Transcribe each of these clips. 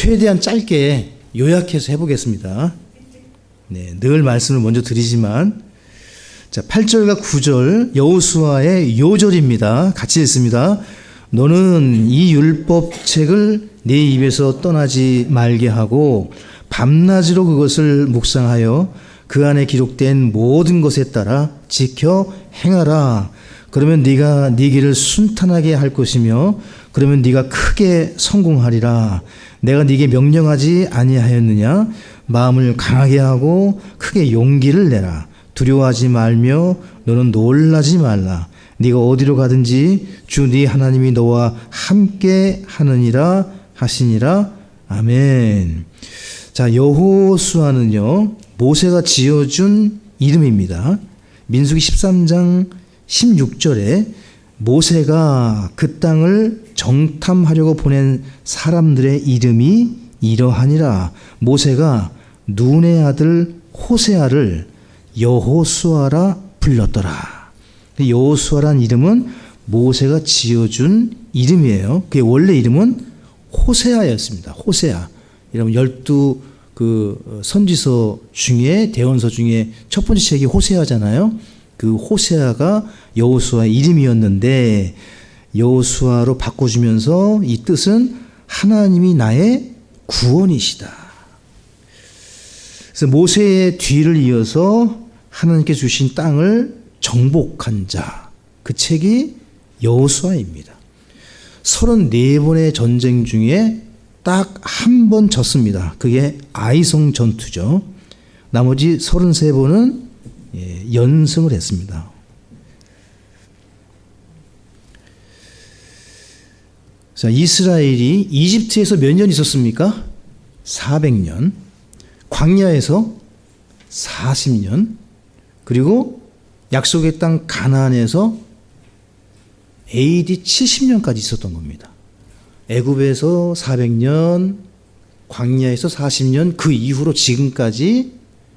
최대한 짧게 요약해서 해보겠습니다. 네, 늘 말씀을 먼저 드리지만, 자, 8절과 9절 여호수아의 요절입니다. 같이 읽습니다. 너는 이 율법책을 네 입에서 떠나지 말게 하고 밤낮으로 그것을 묵상하여 그 안에 기록된 모든 것에 따라 지켜 행하라. 그러면 네가 네 길을 순탄하게 할 것이며 그러면 네가 크게 성공하리라. 내가 네게 명령하지 아니하였느냐? 마음을 강하게 하고 크게 용기를 내라. 두려워하지 말며 너는 놀라지 말라. 네가 어디로 가든지 주 네 하나님이 너와 함께 하느니라 하시니라. 아멘. 자, 여호수아는요, 모세가 지어준 이름입니다. 민수기 13장 16절에 모세가 그 땅을 정탐하려고 보낸 사람들의 이름이 이러하니라. 모세가 눈의 아들 호세아를 여호수아라 불렀더라. 여호수아란 이름은 모세가 지어준 이름이에요. 그의 원래 이름은 호세아였습니다. 호세아. 여러분 12 선지서 중에, 대원서 중에 첫 번째 책이 호세아잖아요. 그 호세아가 여호수아의 이름이었는데 여호수아로 바꿔주면서 이 뜻은 하나님이 나의 구원이시다. 그래서 모세의 뒤를 이어서 하나님께 주신 땅을 정복한 자, 그 책이 여호수아입니다. 34번의 전쟁 중에 딱 한 번 졌습니다. 그게 아이성 전투죠. 나머지 33번은 연승을 했습니다. 자, 이스라엘이 이집트에서 몇 년 있었습니까? 400년. 광야에서 40년. 그리고 약속의 땅 가나안에서 AD 70년까지 있었던 겁니다. 애굽에서 400년, 광야에서 40년, 그 이후로 지금까지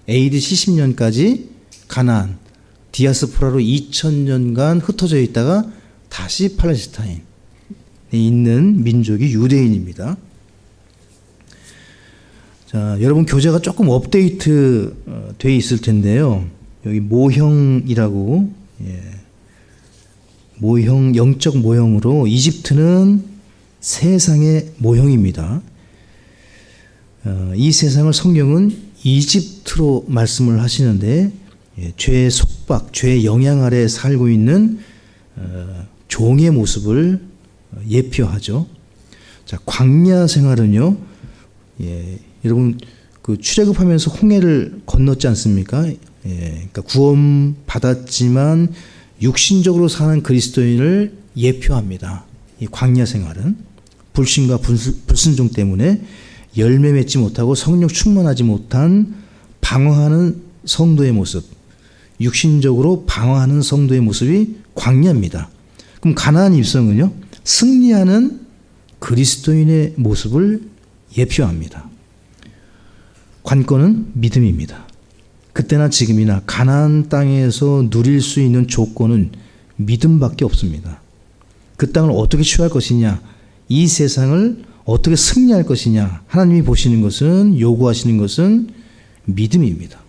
AD 70년까지 가나안, 디아스포라로 2000년간 흩어져 있다가 다시 팔레스타인에 있는 민족이 유대인입니다. 자, 여러분 교재가 조금 업데이트 되어 있을 텐데요. 여기 모형이라고, 모형, 영적 모형으로 이집트는 세상의 모형입니다. 이 세상을 성경은 이집트로 말씀을 하시는데 죄의 속박, 죄의 영향 아래 살고 있는 종의 모습을 예표하죠. 자, 광야 생활은요, 여러분 그 출애굽하면서 홍해를 건넜지 않습니까? 그러니까 구원 받았지만 육신적으로 사는 그리스도인을 예표합니다. 이 광야 생활은 불신과 불순종 때문에 열매 맺지 못하고 성령 충만하지 못한 방황하는 성도의 모습, 육신적으로 방황하는 성도의 모습이 광야입니다. 그럼 가나안 입성은요, 승리하는 그리스도인의 모습을 예표합니다. 관건은 믿음입니다. 그때나 지금이나 가나안 땅에서 누릴 수 있는 조건은 믿음밖에 없습니다. 그 땅을 어떻게 취할 것이냐, 이 세상을 어떻게 승리할 것이냐, 하나님이 보시는 것은, 요구하시는 것은 믿음입니다.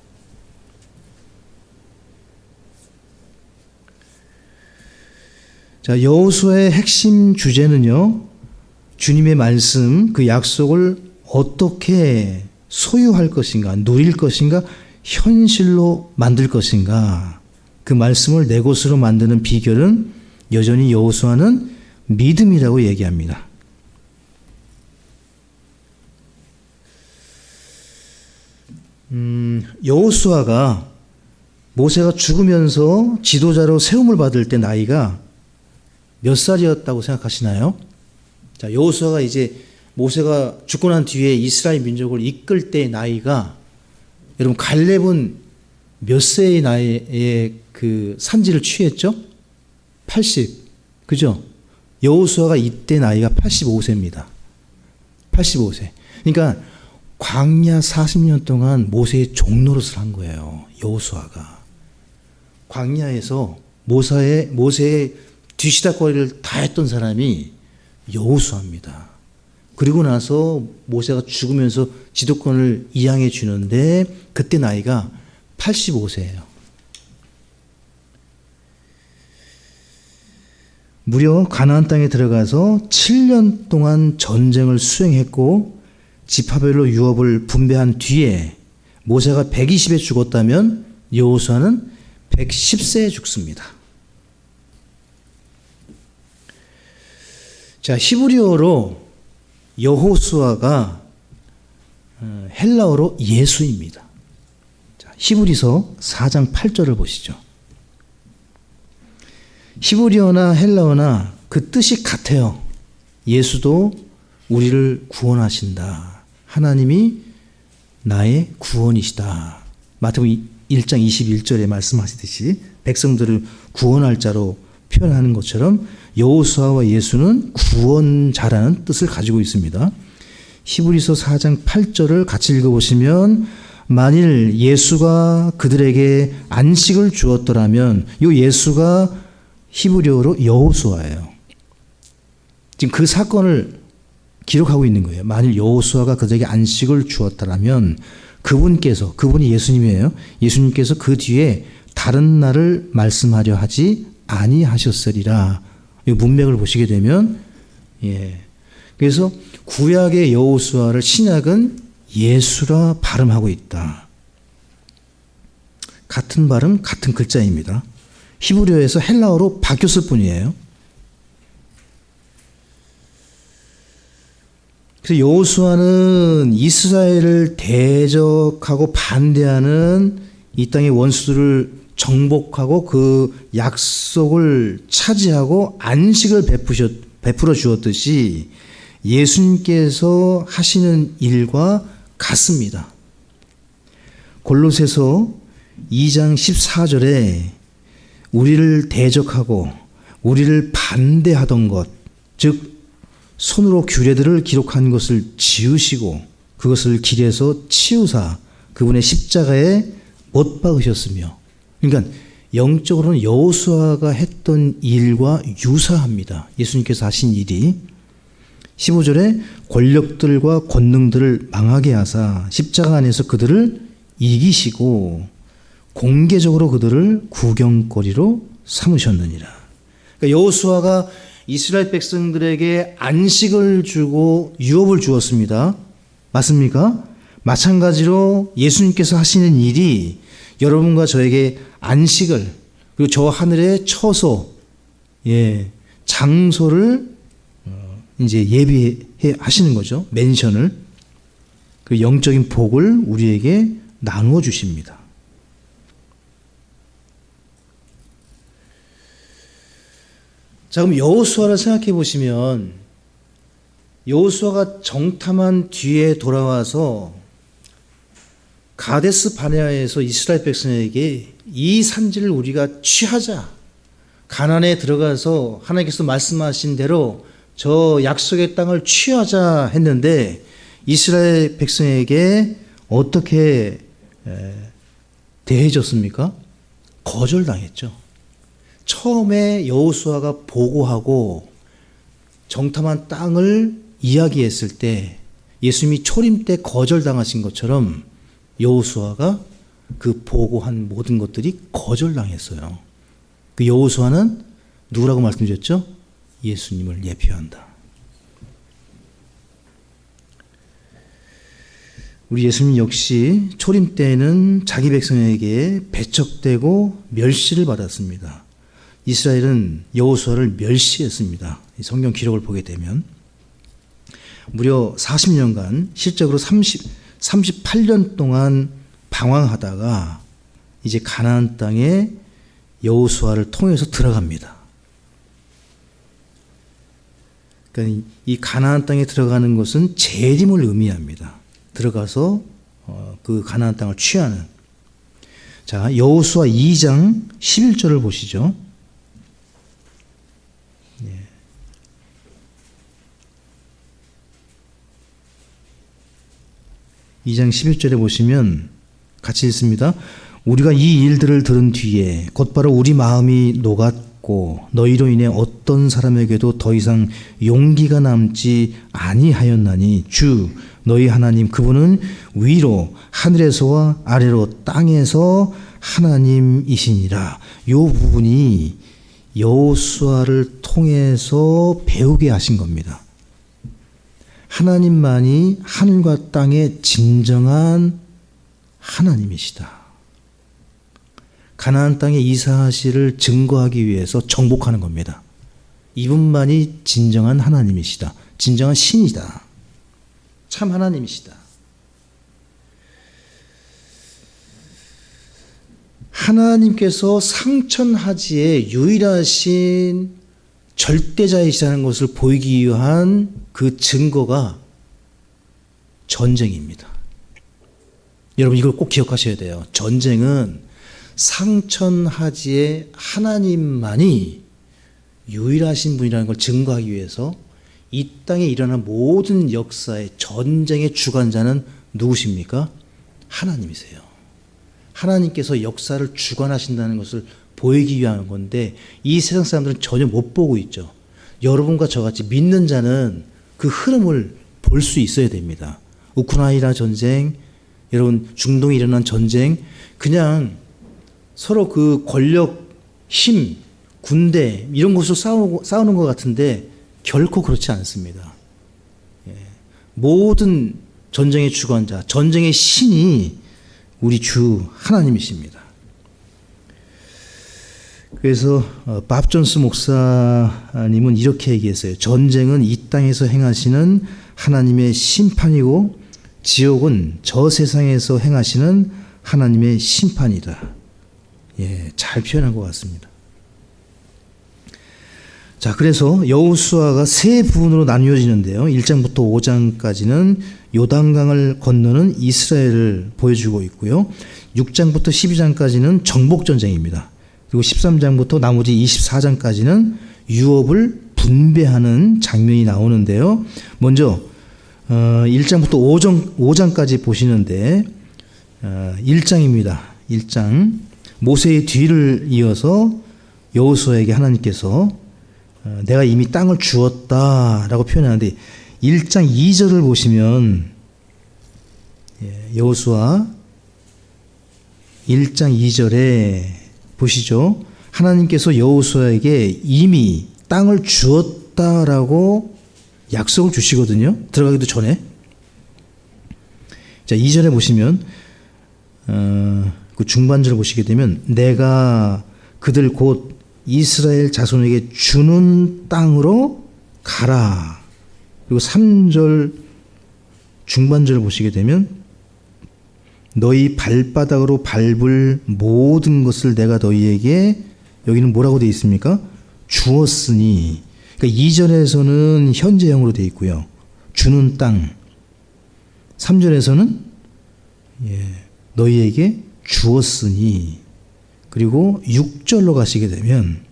자, 여호수아의 핵심 주제는요, 주님의 말씀, 그 약속을 어떻게 소유할 것인가, 누릴 것인가, 현실로 만들 것인가, 그 말씀을 내 것으로 만드는 비결은 여전히 여호수아는 믿음이라고 얘기합니다. 여호수아가 모세가 죽으면서 지도자로 세움을 받을 때 나이가 몇 살이었다고 생각하시나요? 자, 여호수아가 이제 모세가 죽고 난 뒤에 이스라엘 민족을 이끌 때의 나이가, 여러분 갈렙은 몇 세의 나이에 그 산지를 취했죠? 80. 그죠? 여호수아가 이때 나이가 85세입니다. 85세. 그러니까 광야 40년 동안 모세의 종노릇을 한 거예요. 여호수아가. 광야에서 모세의 뒤시다거리를 다 했던 사람이 여호수아입니다. 그리고 나서 모세가 죽으면서 지도권을 이양해 주는데 그때 나이가 85세예요. 무려 가나안 땅에 들어가서 7년 동안 전쟁을 수행했고 지파별로 유업을 분배한 뒤에 모세가 120에 죽었다면 여호수아는 110세에 죽습니다. 자, 히브리어로 여호수아가 헬라어로 예수입니다. 자, 히브리서 4장 8절을 보시죠. 히브리어나 헬라어나 그 뜻이 같아요. 예수도 우리를 구원하신다. 하나님이 나의 구원이시다. 마태복음 1장 21절에 말씀하시듯이 백성들을 구원할 자로 표현하는 것처럼 여호수아와 예수는 구원자라는 뜻을 가지고 있습니다. 히브리서 4장 8절을 같이 읽어보시면 만일 예수가 그들에게 안식을 주었더라면 이 예수가 히브리어로 여호수아예요. 지금 그 사건을 기록하고 있는 거예요. 만일 여호수아가 그들에게 안식을 주었더라면 그분이 예수님이에요. 예수님께서 그 뒤에 다른 날을 말씀하려 하지 아니하셨으리라. 이 문맥을 보시게 되면 그래서 구약의 여호수아를 신약은 예수라 발음하고 있다. 같은 발음, 같은 글자입니다. 히브리어에서 헬라어로 바뀌었을 뿐이에요. 그래서 여호수아는 이스라엘을 대적하고 반대하는 이 땅의 원수들을 정복하고 그 약속을 차지하고 안식을 베풀어 주었듯이 예수님께서 하시는 일과 같습니다. 골로새서 2장 14절에 우리를 대적하고 우리를 반대하던 것, 즉 손으로 규례들을 기록한 것을 지우시고 그것을 길에서 치우사 그분의 십자가에 못 박으셨으며, 그러니까 영적으로는 여호수아가 했던 일과 유사합니다. 예수님께서 하신 일이 15절에 권력들과 권능들을 망하게 하사 십자가 안에서 그들을 이기시고 공개적으로 그들을 구경거리로 삼으셨느니라. 그러니까 여호수아가 이스라엘 백성들에게 안식을 주고 유업을 주었습니다. 맞습니까? 마찬가지로 예수님께서 하시는 일이 여러분과 저에게 안식을, 그리고 저 하늘의 처소, 장소를 이제 예비해 하시는 거죠. 맨션을. 그 영적인 복을 우리에게 나누어 주십니다. 자, 그럼 여호수아를 생각해 보시면 여호수아가 정탐한 뒤에 돌아와서 가데스 바네아에서 이스라엘 백성에게 이 산지를 우리가 취하자, 가나안에 들어가서 하나님께서 말씀하신 대로 저 약속의 땅을 취하자 했는데 이스라엘 백성에게 어떻게 대해졌습니까? 거절당했죠. 처음에 여호수아가 보고하고 정탐한 땅을 이야기했을 때 예수님이 초림 때 거절당하신 것처럼 여호수아가 그 보고한 모든 것들이 거절당했어요. 그 여호수아는 누구라고 말씀드렸죠? 예수님을 예표한다. 우리 예수님 역시 초림 때에는 자기 백성에게 배척되고 멸시를 받았습니다. 이스라엘은 여호수아를 멸시했습니다. 성경 기록을 보게 되면 무려 40년간 실적으로 38년 동안 방황하다가 이제 가나안 땅에 여호수아를 통해서 들어갑니다. 그러니까 이 가나안 땅에 들어가는 것은 재림을 의미합니다. 들어가서 그 가나안 땅을 취하는. 자, 여호수아 2장 11절을 보시죠. 2장 11절에 보시면 같이 읽습니다. 우리가 이 일들을 들은 뒤에 곧바로 우리 마음이 녹았고 받고 너희로 인해 어떤 사람에게도 더 이상 용기가 남지 아니하였나니 주 너희 하나님 그분은 위로 하늘에서와 아래로 땅에서 하나님이시니라. 요 부분이 여호수아를 통해서 배우게 하신 겁니다. 하나님만이 하늘과 땅의 진정한 하나님이시다. 가나안 땅에 이사하시를 증거하기 위해서 정복하는 겁니다. 이분만이 진정한 하나님이시다. 진정한 신이다. 참 하나님이시다. 하나님께서 상천하지의 유일하신 절대자이시라는 것을 보이기 위한 그 증거가 전쟁입니다. 여러분 이걸 꼭 기억하셔야 돼요. 전쟁은 상천하지의 하나님만이 유일하신 분이라는 걸 증거하기 위해서 이 땅에 일어난 모든 역사의 전쟁의 주관자는 누구십니까? 하나님이세요. 하나님께서 역사를 주관하신다는 것을 보이기 위한 건데 이 세상 사람들은 전혀 못 보고 있죠. 여러분과 저같이 믿는 자는 그 흐름을 볼 수 있어야 됩니다. 우크라이나 전쟁, 여러분 중동에 일어난 전쟁, 그냥 서로 그 권력, 힘, 군대 이런 것으로 싸우는 것 같은데 결코 그렇지 않습니다. 모든 전쟁의 주관자, 전쟁의 신이 우리 주 하나님이십니다. 그래서 밥 존스 목사님은 이렇게 얘기했어요. 전쟁은 이 땅에서 행하시는 하나님의 심판이고 지옥은 저 세상에서 행하시는 하나님의 심판이다. 잘 표현한 것 같습니다. 자, 그래서 여호수아가 세 부분으로 나뉘어지는데요. 1장부터 5장까지는 요단강을 건너는 이스라엘을 보여주고 있고요. 6장부터 12장까지는 정복전쟁입니다. 그리고 13장부터 나머지 24장까지는 유업을 분배하는 장면이 나오는데요. 먼저 1장부터 5장까지 보시는데 1장입니다. 1장 모세의 뒤를 이어서 여호수아에게 하나님께서 내가 이미 땅을 주었다라고 표현하는데 1장 2절을 보시면 여호수아 1장 2절에 보시죠. 하나님께서 여호수아에게 이미 땅을 주었다라고 약속을 주시거든요. 들어가기도 전에. 자, 2절에 보시면 그 중반절을 보시게 되면 내가 그들 곧 이스라엘 자손에게 주는 땅으로 가라. 그리고 3절 중반절을 보시게 되면 너희 발바닥으로 밟을 모든 것을 내가 너희에게 여기는 뭐라고 되어 있습니까? 주었으니. 그러니까 2절에서는 현재형으로 되어 있고요. 주는 땅. 3절에서는 너희에게 주었으니. 그리고 6절로 가시게 되면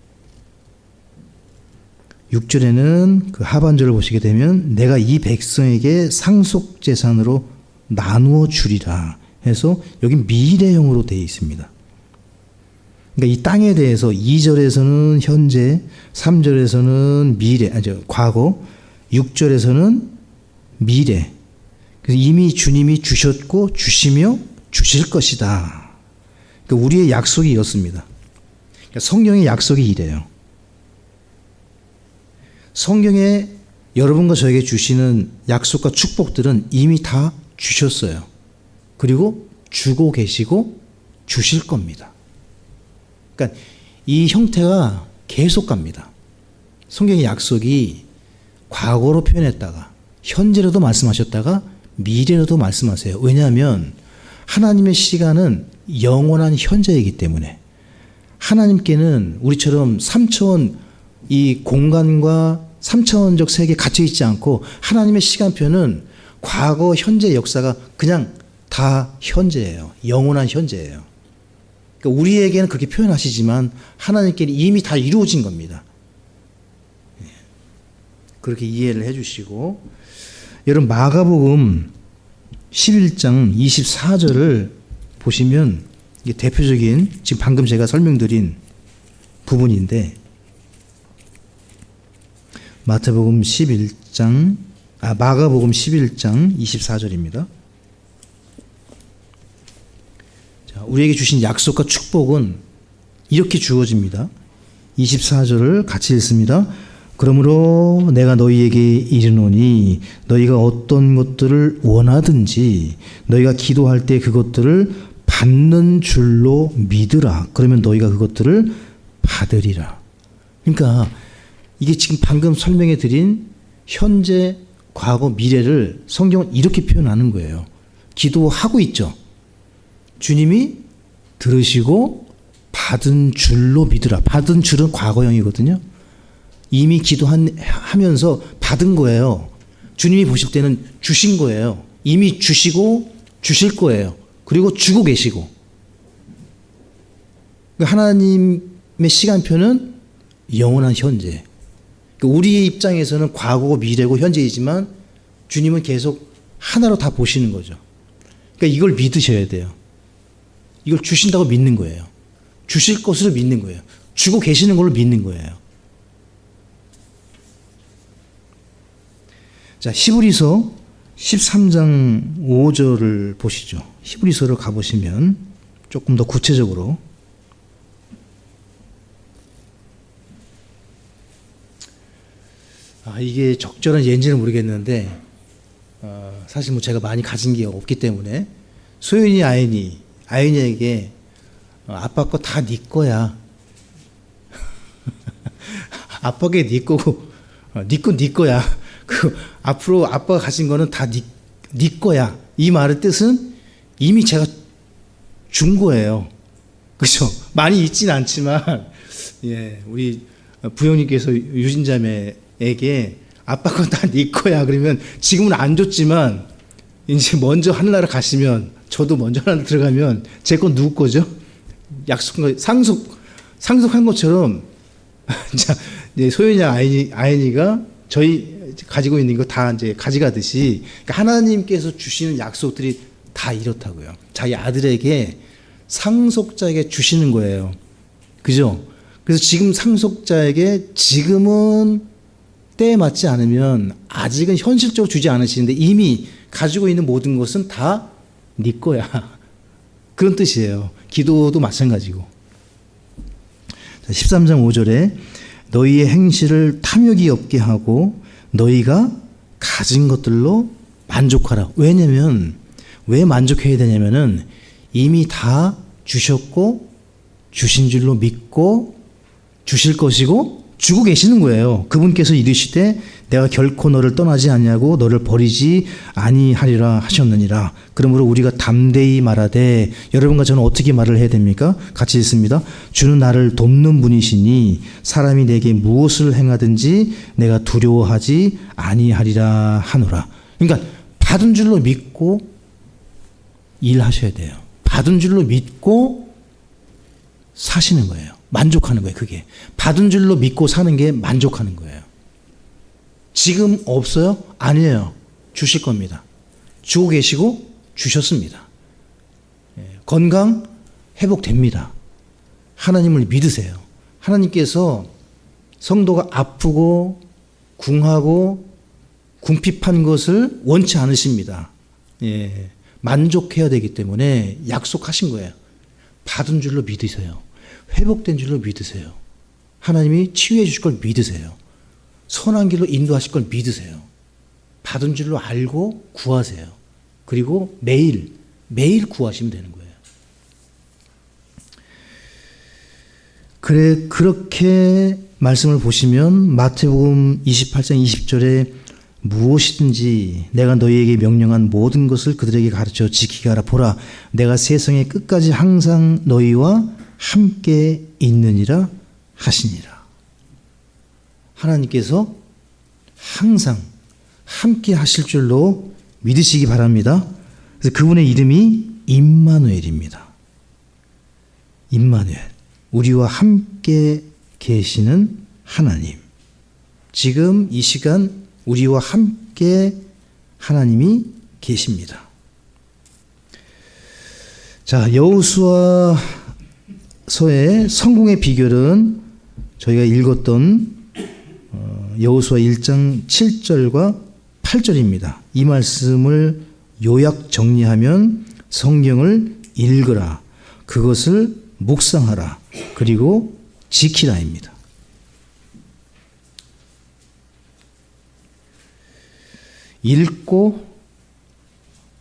6절에는 그 하반절을 보시게 되면 내가 이 백성에게 상속재산으로 나누어 주리라 해서 여기 미래형으로 되어 있습니다. 그러니까 이 땅에 대해서 2절에서는 현재, 3절에서는 미래, 과거, 6절에서는 미래. 그래서 이미 주님이 주셨고 주시며 주실 것이다. 그러니까 우리의 약속이 이렇습니다. 그러니까 성경의 약속이 이래요. 성경에 여러분과 저에게 주시는 약속과 축복들은 이미 다 주셨어요. 그리고 주고 계시고 주실 겁니다. 그러니까 이 형태가 계속 갑니다. 성경의 약속이 과거로 표현했다가 현재로도 말씀하셨다가 미래로도 말씀하세요. 왜냐하면 하나님의 시간은 영원한 현재이기 때문에 하나님께는 우리처럼 3차원 이 공간과 3차원적 세계에 갇혀있지 않고 하나님의 시간표는 과거, 현재 역사가 그냥 다 현재예요. 영원한 현재예요. 그러니까 우리에게는 그렇게 표현하시지만 하나님께는 이미 다 이루어진 겁니다. 그렇게 이해를 해주시고 여러분 마가복음 11장 24절을 보시면 이게 대표적인 지금 방금 제가 설명드린 부분인데 마가복음 11장 24절입니다. 자, 우리에게 주신 약속과 축복은 이렇게 주어집니다. 24절을 같이 읽습니다. 그러므로 내가 너희에게 이르노니 너희가 어떤 것들을 원하든지 너희가 기도할 때 그것들을 받는 줄로 믿으라. 그러면 너희가 그것들을 받으리라. 그러니까 이게 지금 방금 설명해 드린 현재, 과거, 미래를 성경은 이렇게 표현하는 거예요. 기도하고 있죠. 주님이 들으시고 받은 줄로 믿으라. 받은 줄은 과거형이거든요. 이미 기도하면서 받은 거예요. 주님이 보실 때는 주신 거예요. 이미 주시고 주실 거예요. 그리고 주고 계시고. 하나님의 시간표는 영원한 현재. 우리의 입장에서는 과거고 미래고 현재이지만 주님은 계속 하나로 다 보시는 거죠. 그러니까 이걸 믿으셔야 돼요. 이걸 주신다고 믿는 거예요. 주실 것으로 믿는 거예요. 주고 계시는 걸로 믿는 거예요. 자, 히브리서 13장 5절을 보시죠. 히브리서를 가보시면 조금 더 구체적으로 이게 적절한 예인지는 모르겠는데 사실 뭐 제가 많이 가진 게 없기 때문에 소연이 아연이에게 아빠 거 다 네 거야. 아빠게 네 거고 네 건 네 거야. 앞으로 아빠가 가진 거는 다 네 거야. 이 말의 뜻은 이미 제가 준 거예요. 그렇죠? 많이 있진 않지만 우리 부형님께서 유진자매에게 아빠 건 다 네 거야. 그러면 지금은 안 줬지만 이제 먼저 하늘나라 가시면 저도 먼저 하늘나라 들어가면 제 건 누구 거죠? 약속한 거 상속한 것처럼 자, 소연이 아연이가 저희 가지고 있는 거 다 이제 가져가듯이 그러니까 하나님께서 주시는 약속들이 다 이렇다고요. 자기 아들에게 상속자에게 주시는 거예요. 그죠? 그래서 지금 상속자에게 지금은 때에 맞지 않으면 아직은 현실적으로 주지 않으시는데 이미 가지고 있는 모든 것은 다 네 거야. 그런 뜻이에요. 기도도 마찬가지고. 13장 5절에 너희의 행실을 탐욕이 없게 하고 너희가 가진 것들로 만족하라. 왜냐면 왜 만족해야 되냐면은 이미 다 주셨고 주신 줄로 믿고 주실 것이고 주고 계시는 거예요. 그분께서 이르시되 내가 결코 너를 떠나지 아니하고 너를 버리지 아니하리라 하셨느니라. 그러므로 우리가 담대히 말하되 여러분과 저는 어떻게 말을 해야 됩니까? 같이 읽습니다. 주는 나를 돕는 분이시니 사람이 내게 무엇을 행하든지 내가 두려워하지 아니하리라 하노라. 그러니까 받은 줄로 믿고 일하셔야 돼요. 받은 줄로 믿고 사시는 거예요. 만족하는 거예요. 그게 받은 줄로 믿고 사는 게 만족하는 거예요. 지금 없어요? 아니에요. 주실 겁니다. 주고 계시고 주셨습니다. 건강 회복됩니다. 하나님을 믿으세요. 하나님께서 성도가 아프고 궁하고 궁핍한 것을 원치 않으십니다. 만족해야 되기 때문에 약속하신 거예요. 받은 줄로 믿으세요. 회복된 줄로 믿으세요. 하나님이 치유해 주실 걸 믿으세요. 선한 길로 인도하실 걸 믿으세요. 받은 줄로 알고 구하세요. 그리고 매일 구하시면 되는 거예요. 그렇게 말씀을 보시면 마태복음 28장 20절에 무엇이든지 내가 너희에게 명령한 모든 것을 그들에게 가르쳐 지키게 하라. 보라, 내가 세상의 끝까지 항상 너희와 함께 있느니라 하시니라. 하나님께서 항상 함께 하실 줄로 믿으시기 바랍니다. 그래서 그분의 이름이 임마누엘입니다. 임마누엘, 우리와 함께 계시는 하나님. 지금 이 시간 우리와 함께 하나님이 계십니다. 자, 여호수아서의 성공의 비결은 저희가 읽었던 여호수아 1장 7절과 8절입니다. 이 말씀을 요약 정리하면 성경을 읽으라, 그것을 묵상하라, 그리고 지키라입니다. 읽고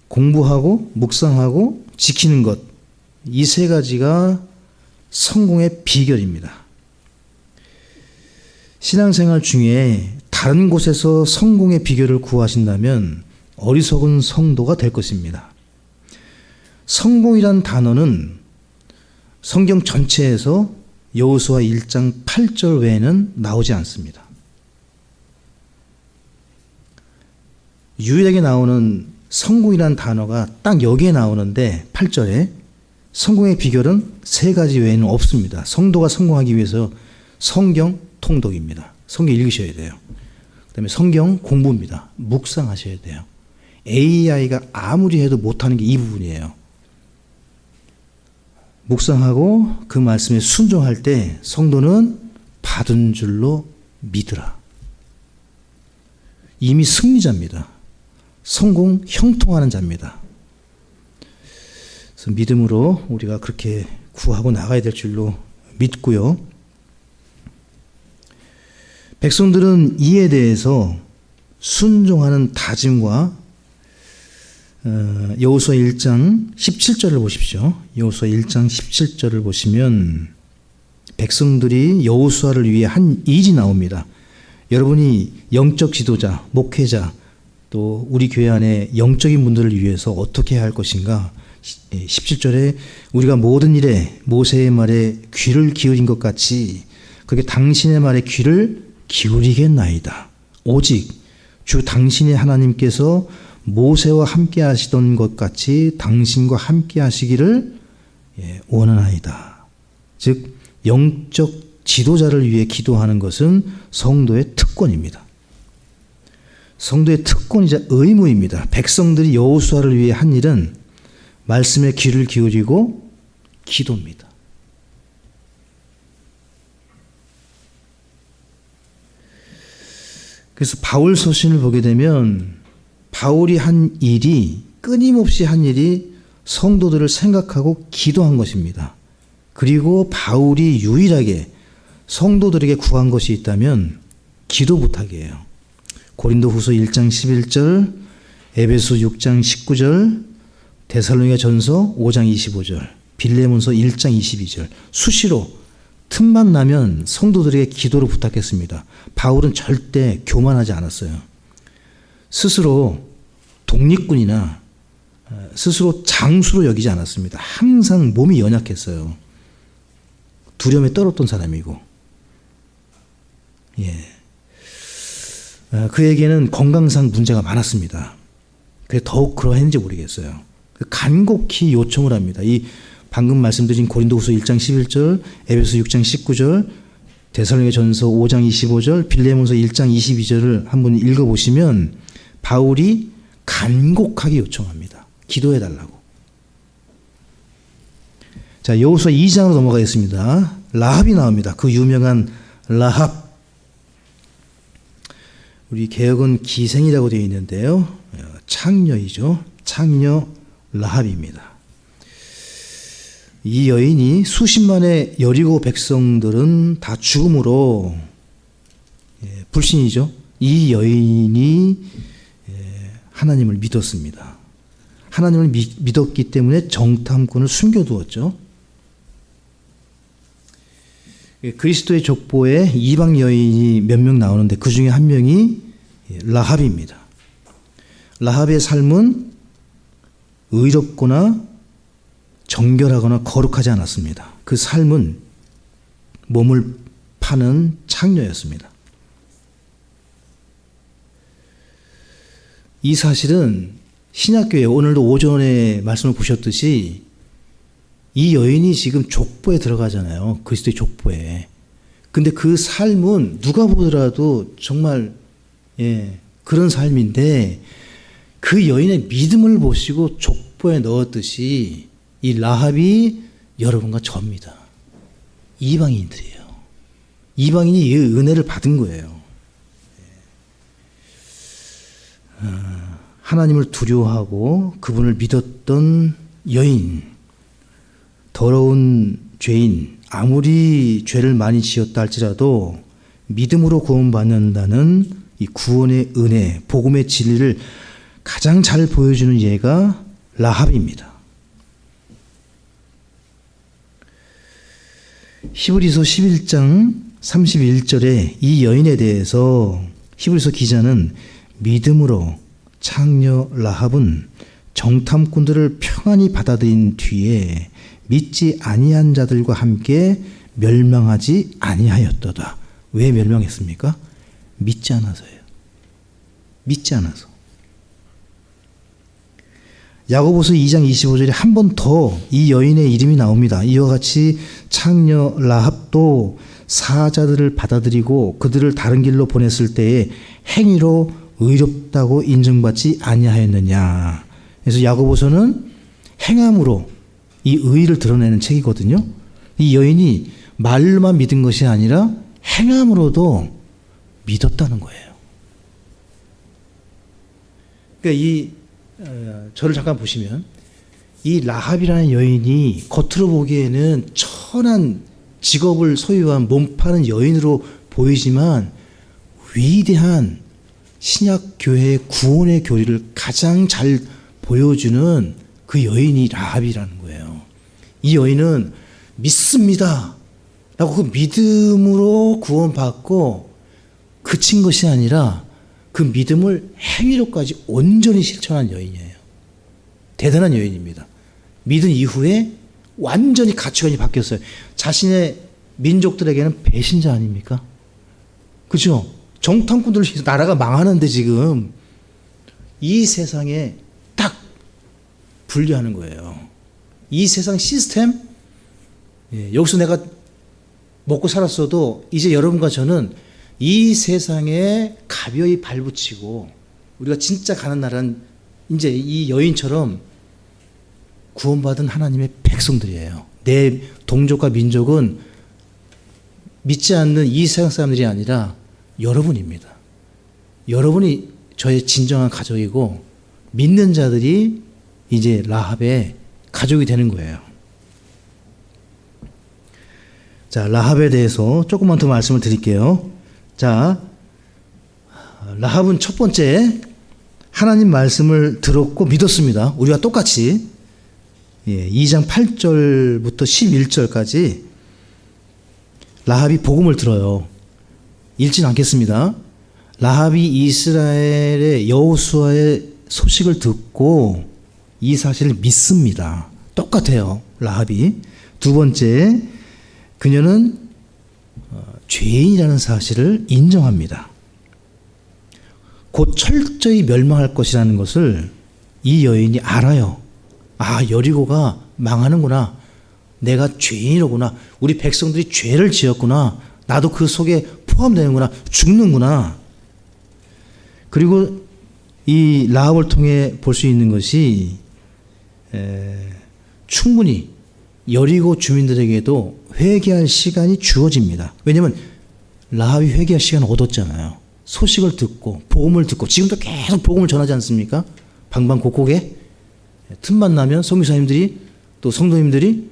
공부하고 묵상하고 지키는 것, 이 세 가지가 성공의 비결입니다. 신앙생활 중에 다른 곳에서 성공의 비결을 구하신다면 어리석은 성도가 될 것입니다. 성공이란 단어는 성경 전체에서 여호수아 1장 8절 외에는 나오지 않습니다. 유일하게 나오는 성공이란 단어가 딱 여기에 나오는데 8절에 성공의 비결은 세 가지 외에는 없습니다. 성도가 성공하기 위해서 성경 통독입니다. 성경 읽으셔야 돼요. 그 다음에 성경 공부입니다. 묵상하셔야 돼요. AI가 아무리 해도 못하는 게 이 부분이에요. 묵상하고 그 말씀에 순종할 때 성도는 받은 줄로 믿으라. 이미 승리자입니다. 성공 형통하는 자입니다. 그래서 믿음으로 우리가 그렇게 구하고 나가야 될 줄로 믿고요. 백성들은 이에 대해서 순종하는 다짐과 여호수아 1장 17절을 보십시오. 여호수아 1장 17절을 보시면 백성들이 여호수아를 위해 한 일이 나옵니다. 여러분이 영적 지도자, 목회자, 또 우리 교회 안에 영적인 분들을 위해서 어떻게 해야 할 것인가. 17절에 우리가 모든 일에 모세의 말에 귀를 기울인 것 같이 그렇게 당신의 말에 귀를 기울이겠나이다. 오직 주 당신의 하나님께서 모세와 함께 하시던 것 같이 당신과 함께 하시기를 원하나이다. 즉 영적 지도자를 위해 기도하는 것은 성도의 특권입니다. 성도의 특권이자 의무입니다. 백성들이 여호수아를 위해 한 일은 말씀에 귀를 기울이고 기도입니다. 그래서 바울 서신을 보게 되면 바울이 한 일이, 끊임없이 한 일이 성도들을 생각하고 기도한 것입니다. 그리고 바울이 유일하게 성도들에게 구한 것이 있다면 기도 부탁이에요. 고린도후서 1장 11절, 에베소 6장 19절, 데살로니가전서 5장 25절, 빌레몬서 1장 22절, 수시로 틈만 나면 성도들에게 기도를 부탁했습니다. 바울은 절대 교만하지 않았어요. 스스로 독립군이나 스스로 장수로 여기지 않았습니다. 항상 몸이 연약했어요. 두려움에 떨었던 사람이고, 그에게는 건강상 문제가 많았습니다. 그래 더욱 그러했는지 모르겠어요. 간곡히 요청을 합니다. 이 방금 말씀드린 고린도후서 1장 11절, 에베소 6장 19절, 데살로니가전서 5장 25절, 빌레몬서 1장 22절을 한번 읽어보시면 바울이 간곡하게 요청합니다. 기도해달라고. 자, 여호수아 2장으로 넘어가겠습니다. 라합이 나옵니다. 그 유명한 라합. 우리 개역은 기생이라고 되어 있는데요. 창녀이죠. 창녀 라합입니다. 이 여인이 수십만의 여리고 백성들은 다 죽음으로, 불신이죠. 이 여인이 하나님을 믿었습니다. 하나님을 믿었기 때문에 정탐꾼을 숨겨두었죠. 그리스도의 족보에 이방 여인이 몇 명 나오는데 그 중에 한 명이 라합입니다. 라합의 삶은 의롭거나 정결하거나 거룩하지 않았습니다. 그 삶은 몸을 파는 창녀였습니다. 이 사실은 신약교회, 오늘도 오전에 말씀을 보셨듯이 이 여인이 지금 족보에 들어가잖아요. 그리스도의 족보에. 근데 그 삶은 누가 보더라도 정말 그런 삶인데 그 여인의 믿음을 보시고 족보에 넣었듯이 이 라합이 여러분과 저입니다. 이방인들이에요. 이방인이 이 은혜를 받은 거예요. 하나님을 두려워하고 그분을 믿었던 여인, 더러운 죄인, 아무리 죄를 많이 지었다 할지라도 믿음으로 구원받는다는 이 구원의 은혜, 복음의 진리를 가장 잘 보여주는 예가 라합입니다. 히브리서 11장 31절에 이 여인에 대해서 히브리서 기자는 믿음으로 창녀 라합은 정탐꾼들을 평안히 받아들인 뒤에 믿지 아니한 자들과 함께 멸망하지 아니하였도다. 왜 멸망했습니까? 믿지 않아서예요. 믿지 않아서. 야고보서 2장 25절에 한 번 더 이 여인의 이름이 나옵니다. 이와 같이 창녀 라합도 사자들을 받아들이고 그들을 다른 길로 보냈을 때에 행위로 의롭다고 인정받지 아니하였느냐. 그래서 야고보서는 행함으로 이 의의를 드러내는 책이거든요. 이 여인이 말로만 믿은 것이 아니라 행함으로도 믿었다는 거예요. 그러니까 저를 잠깐 보시면 이 라합이라는 여인이 겉으로 보기에는 천한 직업을 소유한 몸 파는 여인으로 보이지만 위대한 신약 교회의 구원의 교리를 가장 잘 보여주는 그 여인이 라합이라는 거예요. 이 여인은 믿습니다 라고 그 믿음으로 구원받고 그친 것이 아니라 그 믿음을 행위로까지 온전히 실천한 여인이에요. 대단한 여인입니다. 믿은 이후에 완전히 가치관이 바뀌었어요. 자신의 민족들에게는 배신자 아닙니까? 그렇죠? 정탐꾼들 나라가 망하는데 지금 이 세상에 딱 분류하는 거예요. 이 세상 시스템, 여기서 내가 먹고 살았어도 이제 여러분과 저는 이 세상에 가벼이 발붙이고 우리가 진짜 가는 나라는 이제 이 여인처럼 구원받은 하나님의 백성들이에요. 내 동족과 민족은 믿지 않는 이 세상 사람들이 아니라 여러분입니다. 여러분이 저의 진정한 가족이고 믿는 자들이 이제 라합의 가족이 되는 거예요. 자, 라합에 대해서 조금만 더 말씀을 드릴게요. 자, 라합은 첫 번째 하나님 말씀을 들었고 믿었습니다. 우리와 똑같이 2장 8절부터 11절까지 라합이 복음을 들어요. 읽진 않겠습니다. 라합이 이스라엘의 여호수아의 소식을 듣고 이 사실을 믿습니다. 똑같아요. 라합이. 두 번째, 그녀는 죄인이라는 사실을 인정합니다. 곧 철저히 멸망할 것이라는 것을 이 여인이 알아요. 아, 여리고가 망하는구나. 내가 죄인이로구나. 우리 백성들이 죄를 지었구나. 나도 그 속에 포함되는구나. 죽는구나. 그리고 이 라합을 통해 볼 수 있는 것이 충분히 여리고 주민들에게도 회개할 시간이 주어집니다. 왜냐하면 라합이 회개할 시간을 얻었잖아요. 소식을 듣고 복음을 듣고 지금도 계속 복음을 전하지 않습니까? 방방곡곡에 틈만 나면 선교사님들이 또 성도님들이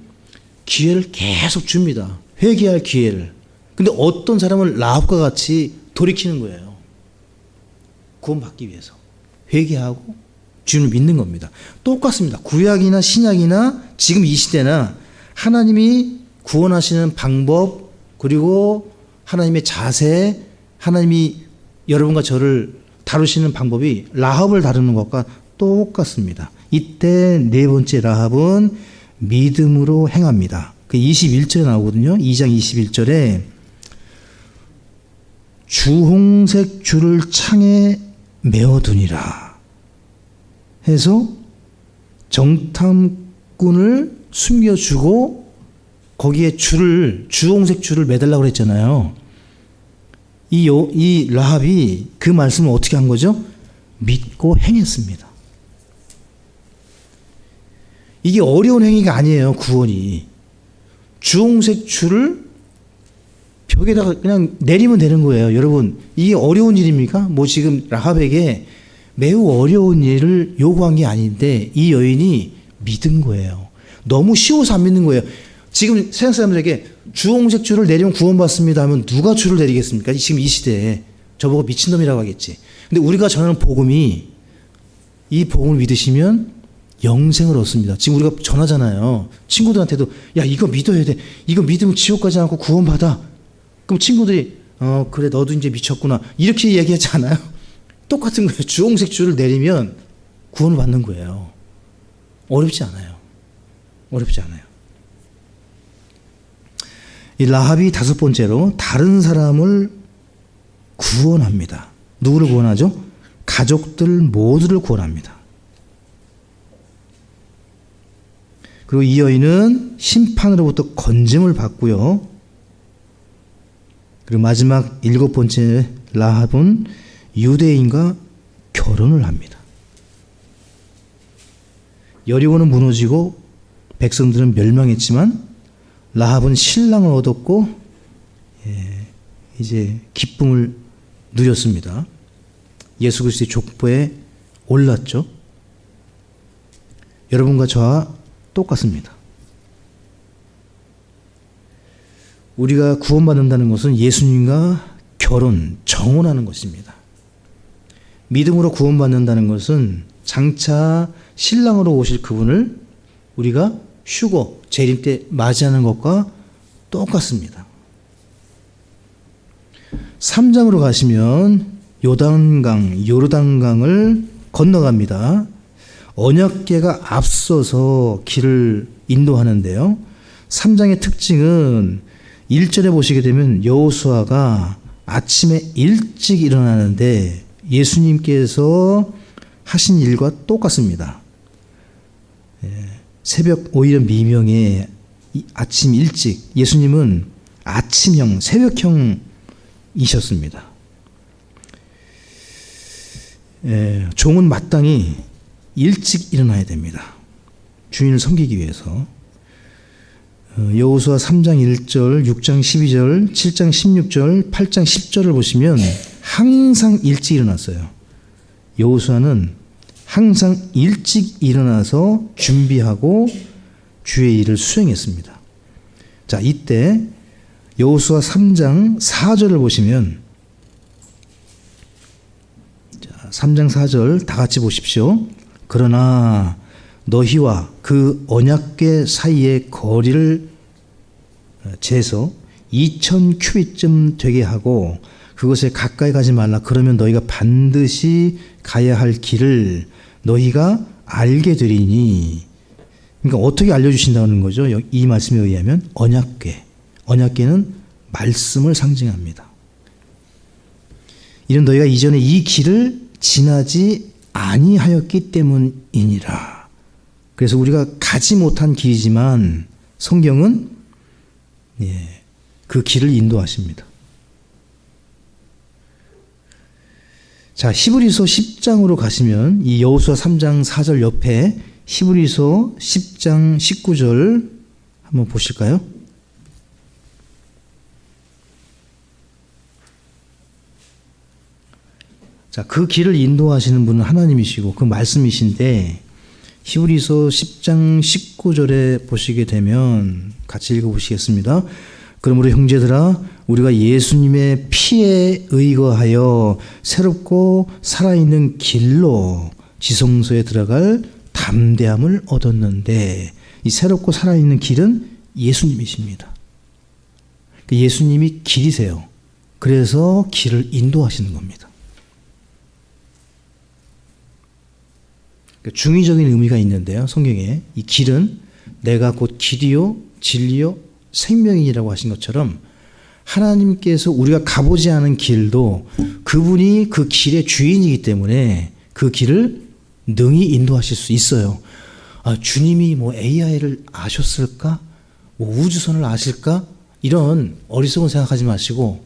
기회를 계속 줍니다. 회개할 기회를. 근데 어떤 사람을 라합과 같이 돌이키는 거예요. 구원받기 위해서. 회개하고 주님을 믿는 겁니다. 똑같습니다. 구약이나 신약이나 지금 이 시대나 하나님이 구원하시는 방법 그리고 하나님의 자세, 하나님이 여러분과 저를 다루시는 방법이 라합을 다루는 것과 똑같습니다. 이때 네 번째 라합은 믿음으로 행합니다. 그 21절에 나오거든요. 2장 21절에 주홍색 줄을 창에 메어두니라 해서 정탐꾼을 숨겨주고 거기에 주홍색 줄을 매달라고 그랬잖아요. 이 라합이 그 말씀을 어떻게 한 거죠? 믿고 행했습니다. 이게 어려운 행위가 아니에요. 구원이. 주홍색 줄을 벽에다가 그냥 내리면 되는 거예요. 여러분, 이게 어려운 일입니까? 뭐 지금 라합에게 매우 어려운 일을 요구한 게 아닌데 이 여인이 믿은 거예요. 너무 쉬워서 안 믿는 거예요. 지금 세상 사람들에게 주홍색 줄을 내리면 구원받습니다 하면 누가 줄을 내리겠습니까? 지금 이 시대에 저보고 미친놈이라고 하겠지. 근데 우리가 전하는 복음이, 이 복음을 믿으시면 영생을 얻습니다. 지금 우리가 전하잖아요. 친구들한테도 야 이거 믿어야 돼. 이거 믿으면 지옥 가지 않고 구원받아. 그럼 친구들이 그래 너도 이제 미쳤구나 이렇게 얘기하지 않아요? 똑같은 거예요. 주홍색 줄을 내리면 구원을 받는 거예요. 어렵지 않아요. 어렵지 않아요. 이 라합이 다섯 번째로 다른 사람을 구원합니다. 누구를 구원하죠? 가족들 모두를 구원합니다. 그리고 이 여인은 심판으로부터 건짐을 받고요. 그리고 마지막 일곱 번째 라합은 유대인과 결혼을 합니다. 여리고는 무너지고 백성들은 멸망했지만 라합은 신랑을 얻었고 이제 기쁨을 누렸습니다. 예수 그리스도의 족보에 올랐죠. 여러분과 저와 똑같습니다. 우리가 구원받는다는 것은 예수님과 결혼, 정혼하는 것입니다. 믿음으로 구원받는다는 것은 장차 신랑으로 오실 그분을 우리가 휴거, 재림 때 맞이하는 것과 똑같습니다. 3장으로 가시면 요르단강을 건너갑니다. 언약궤가 앞서서 길을 인도하는데요. 3장의 특징은 1절에 보시게 되면 여호수아가 아침에 일찍 일어나는데 예수님께서 하신 일과 똑같습니다. 새벽 오히려 미명에 아침 일찍, 예수님은 아침형, 새벽형이셨습니다. 종은 마땅히 일찍 일어나야 됩니다. 주인을 섬기기 위해서. 여호수아 3장 1절, 6장 12절, 7장 16절, 8장 10절을 보시면 항상 일찍 일어났어요. 여호수아는 항상 일찍 일어나서 준비하고 주의 일을 수행했습니다. 자, 이때 여호수아 3장 4절을 보시면, 자, 3장 4절 다 같이 보십시오. 그러나 너희와 그 언약궤 사이의 거리를 재서 2000 큐빗쯤 되게 하고 그것에 가까이 가지 말라. 그러면 너희가 반드시 가야 할 길을 너희가 알게 되리니. 그러니까 어떻게 알려주신다는 거죠? 이 말씀에 의하면 언약궤. 언약궤는 말씀을 상징합니다. 이는 너희가 이전에 이 길을 지나지 아니하였기 때문이니라. 그래서 우리가 가지 못한 길이지만 성경은 그 길을 인도하십니다. 자, 히브리서 10장으로 가시면 이 여호수아 3장 4절 옆에 히브리서 10장 19절 한번 보실까요? 자, 그 길을 인도하시는 분은 하나님이시고 그 말씀이신데 히브리서 10장 19절에 보시게 되면 같이 읽어보시겠습니다. 그러므로 형제들아 우리가 예수님의 피에 의거하여 새롭고 살아있는 길로 지성소에 들어갈 담대함을 얻었는데, 이 새롭고 살아있는 길은 예수님이십니다. 예수님이 길이세요. 그래서 길을 인도하시는 겁니다. 중의적인 의미가 있는데요. 성경에 이 길은 내가 곧 길이요 진리요 생명이라고 하신 것처럼 하나님께서 우리가 가보지 않은 길도 그분이 그 길의 주인이기 때문에 그 길을 능히 인도하실 수 있어요. 아, 주님이 뭐 AI를 아셨을까? 뭐 우주선을 아실까? 이런 어리석은 생각하지 마시고,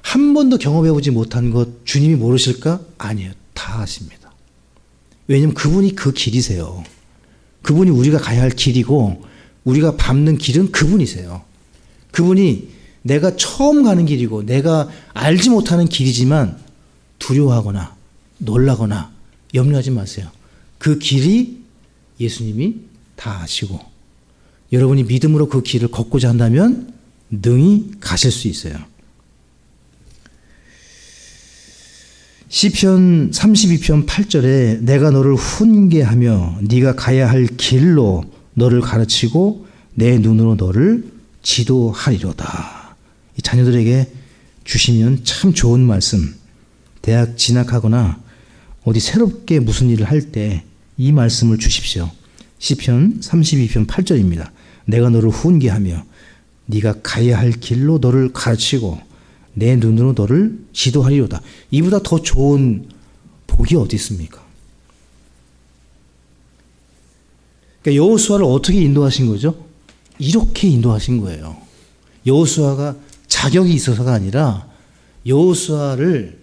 한 번도 경험해보지 못한 것 주님이 모르실까? 아니에요. 다 아십니다. 왜냐하면 그분이 그 길이세요. 그분이 우리가 가야 할 길이고 우리가 밟는 길은 그분이세요. 그분이 내가 처음 가는 길이고 내가 알지 못하는 길이지만 두려워하거나 놀라거나 염려하지 마세요. 그 길이 예수님이 다 아시고 여러분이 믿음으로 그 길을 걷고자 한다면 능히 가실 수 있어요. 시편 32편 8절에 내가 너를 훈계하며 네가 가야 할 길로 너를 가르치고 내 눈으로 너를 지도하리로다. 이 자녀들에게 주시면 참 좋은 말씀. 대학 진학하거나 어디 새롭게 무슨 일을 할 때 이 말씀을 주십시오. 시편 32편 8절입니다. 내가 너를 훈계하며 네가 가야 할 길로 너를 가르치고 내 눈으로 너를 지도하리로다. 이보다 더 좋은 복이 어디 있습니까? 그러니까 여호수아를 어떻게 인도하신 거죠? 이렇게 인도하신 거예요. 여호수아가 자격이 있어서가 아니라 여호수아를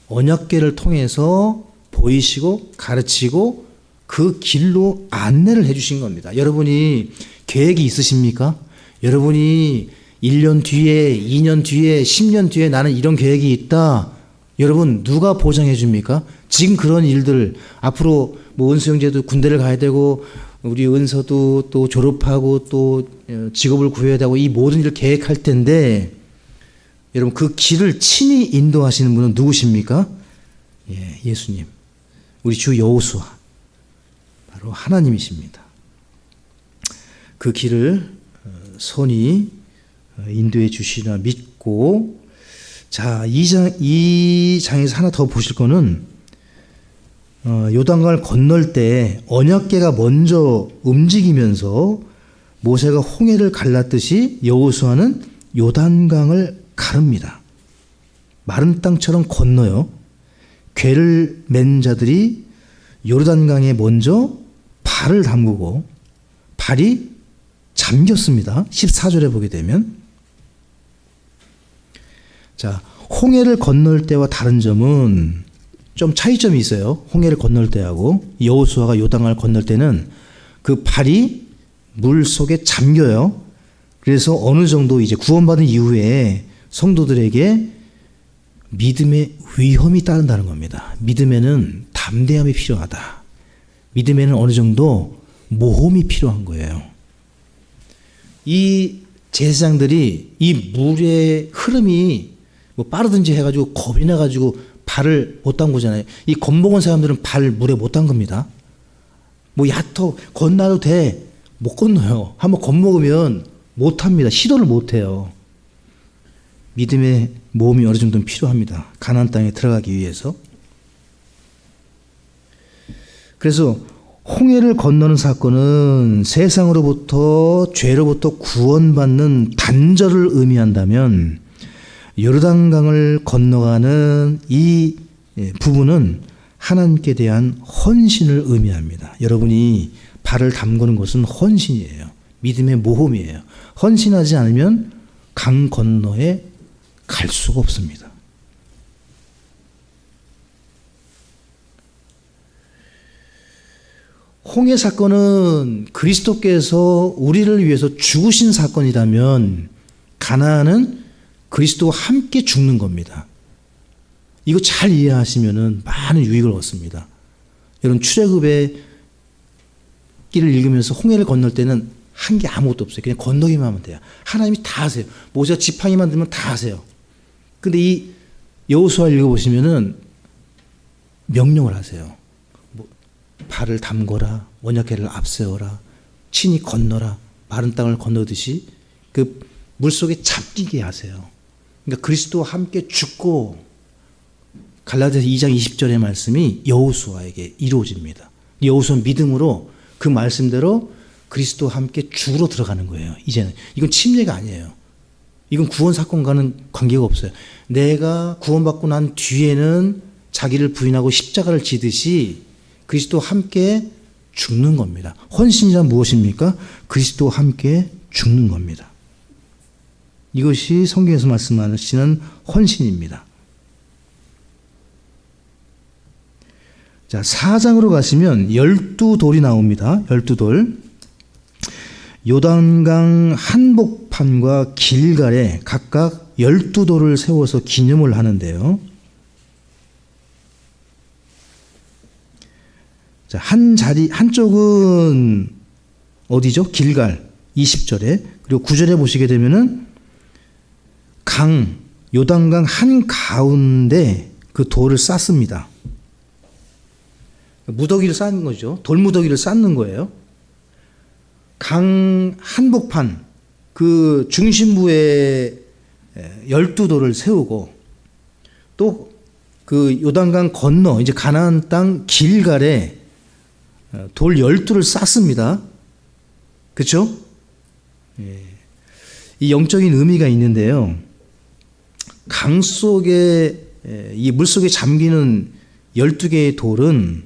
언약궤를 통해서 보이시고 가르치고 그 길로 안내를 해주신 겁니다. 여러분이 계획이 있으십니까? 여러분이 1년 뒤에, 2년 뒤에, 10년 뒤에 나는 이런 계획이 있다. 여러분 누가 보장해 줍니까? 지금 그런 일들 앞으로 뭐 은수 형제도 군대를 가야 되고 우리 은서도 또 졸업하고 또 직업을 구해야 되고 이 모든 일을 계획할 텐데 여러분 그 길을 친히 인도하시는 분은 누구십니까? 예, 예수님. 우리 주 여호수아. 바로 하나님이십니다. 그 길을 선히 인도해 주시나 믿고 자, 이 장에서 하나 더 보실 거는 요단강을 건널 때 언약궤가 먼저 움직이면서 모세가 홍해를 갈랐듯이 여호수아는 요단강을 가릅니다. 마른 땅처럼 건너요. 궤를 맨 자들이 요르단강에 먼저 발을 담그고 발이 잠겼습니다. 14절에 보게 되면 자, 홍해를 건널 때와 다른 점은 좀 차이점이 있어요. 홍해를 건널 때하고 여호수아가 요단강을 건널 때는 그 발이 물 속에 잠겨요. 그래서 어느 정도 이제 구원받은 이후에 성도들에게 믿음의 위험이 따른다는 겁니다. 믿음에는 담대함이 필요하다. 믿음에는 어느 정도 모험이 필요한 거예요. 이 제사장들이 이 물의 흐름이 뭐 빠르든지 해가지고 겁이 나가지고 발을 못 담그잖아요. 이 겁먹은 사람들은 발 물에 못 담급니다. 뭐 얕어 건너도 돼. 못 건너요. 한번 겁먹으면 못 합니다. 시도를 못 해요. 믿음의 모험이 어느 정도는 필요합니다. 가나안 땅에 들어가기 위해서. 그래서 홍해를 건너는 사건은 세상으로부터 죄로부터 구원받는 단절을 의미한다면 요르단강을 건너가는 이 부분은 하나님께 대한 헌신을 의미합니다. 여러분이 발을 담그는 것은 헌신이에요. 믿음의 모험이에요. 헌신하지 않으면 강 건너에 갈 수가 없습니다. 홍해 사건은 그리스도께서 우리를 위해서 죽으신 사건이라면 가나안은 그리스도와 함께 죽는 겁니다. 이거 잘 이해하시면 많은 유익을 얻습니다. 여러분 출애굽의 길을 읽으면서 홍해를 건널 때는 한 게 아무것도 없어요. 그냥 건너기만 하면 돼요. 하나님이 다 하세요. 모세가 지팡이만 들면 다 하세요. 근데 이 여호수아 읽어보시면은 명령을 하세요. 뭐 발을 담거라, 언약궤를 앞세워라, 친히 건너라, 마른 땅을 건너듯이 그 물속에 잠기게 하세요. 그러니까 그리스도와 함께 죽고 갈라디아서 2장 20절의 말씀이 여호수아에게 이루어집니다. 여호수아는 믿음으로 그 말씀대로 그리스도와 함께 죽으러 들어가는 거예요. 이제는 이건 침례가 아니에요. 이건 구원 사건과는 관계가 없어요. 내가 구원받고 난 뒤에는 자기를 부인하고 십자가를 지듯이 그리스도와 함께 죽는 겁니다. 헌신이란 무엇입니까? 그리스도와 함께 죽는 겁니다. 이것이 성경에서 말씀하시는 헌신입니다. 자, 4장으로 가시면 12돌이 나옵니다. 12돌. 요단강 한복판과 길갈에 각각 12돌을 세워서 기념을 하는데요. 자, 한쪽은 어디죠? 길갈 20절에, 그리고 9절에 보시게 되면은 요단강 한가운데 그 돌을 쌓습니다. 무더기를 쌓는 거죠. 돌무더기를 쌓는 거예요. 강 한복판 그 중심부에 12돌을 세우고, 또 그 요단강 건너 이제 가나안 땅 길갈에 돌 12돌을 쌓습니다. 그렇죠? 이 영적인 의미가 있는데요. 강 속에, 이 물 속에 잠기는 12개의 돌은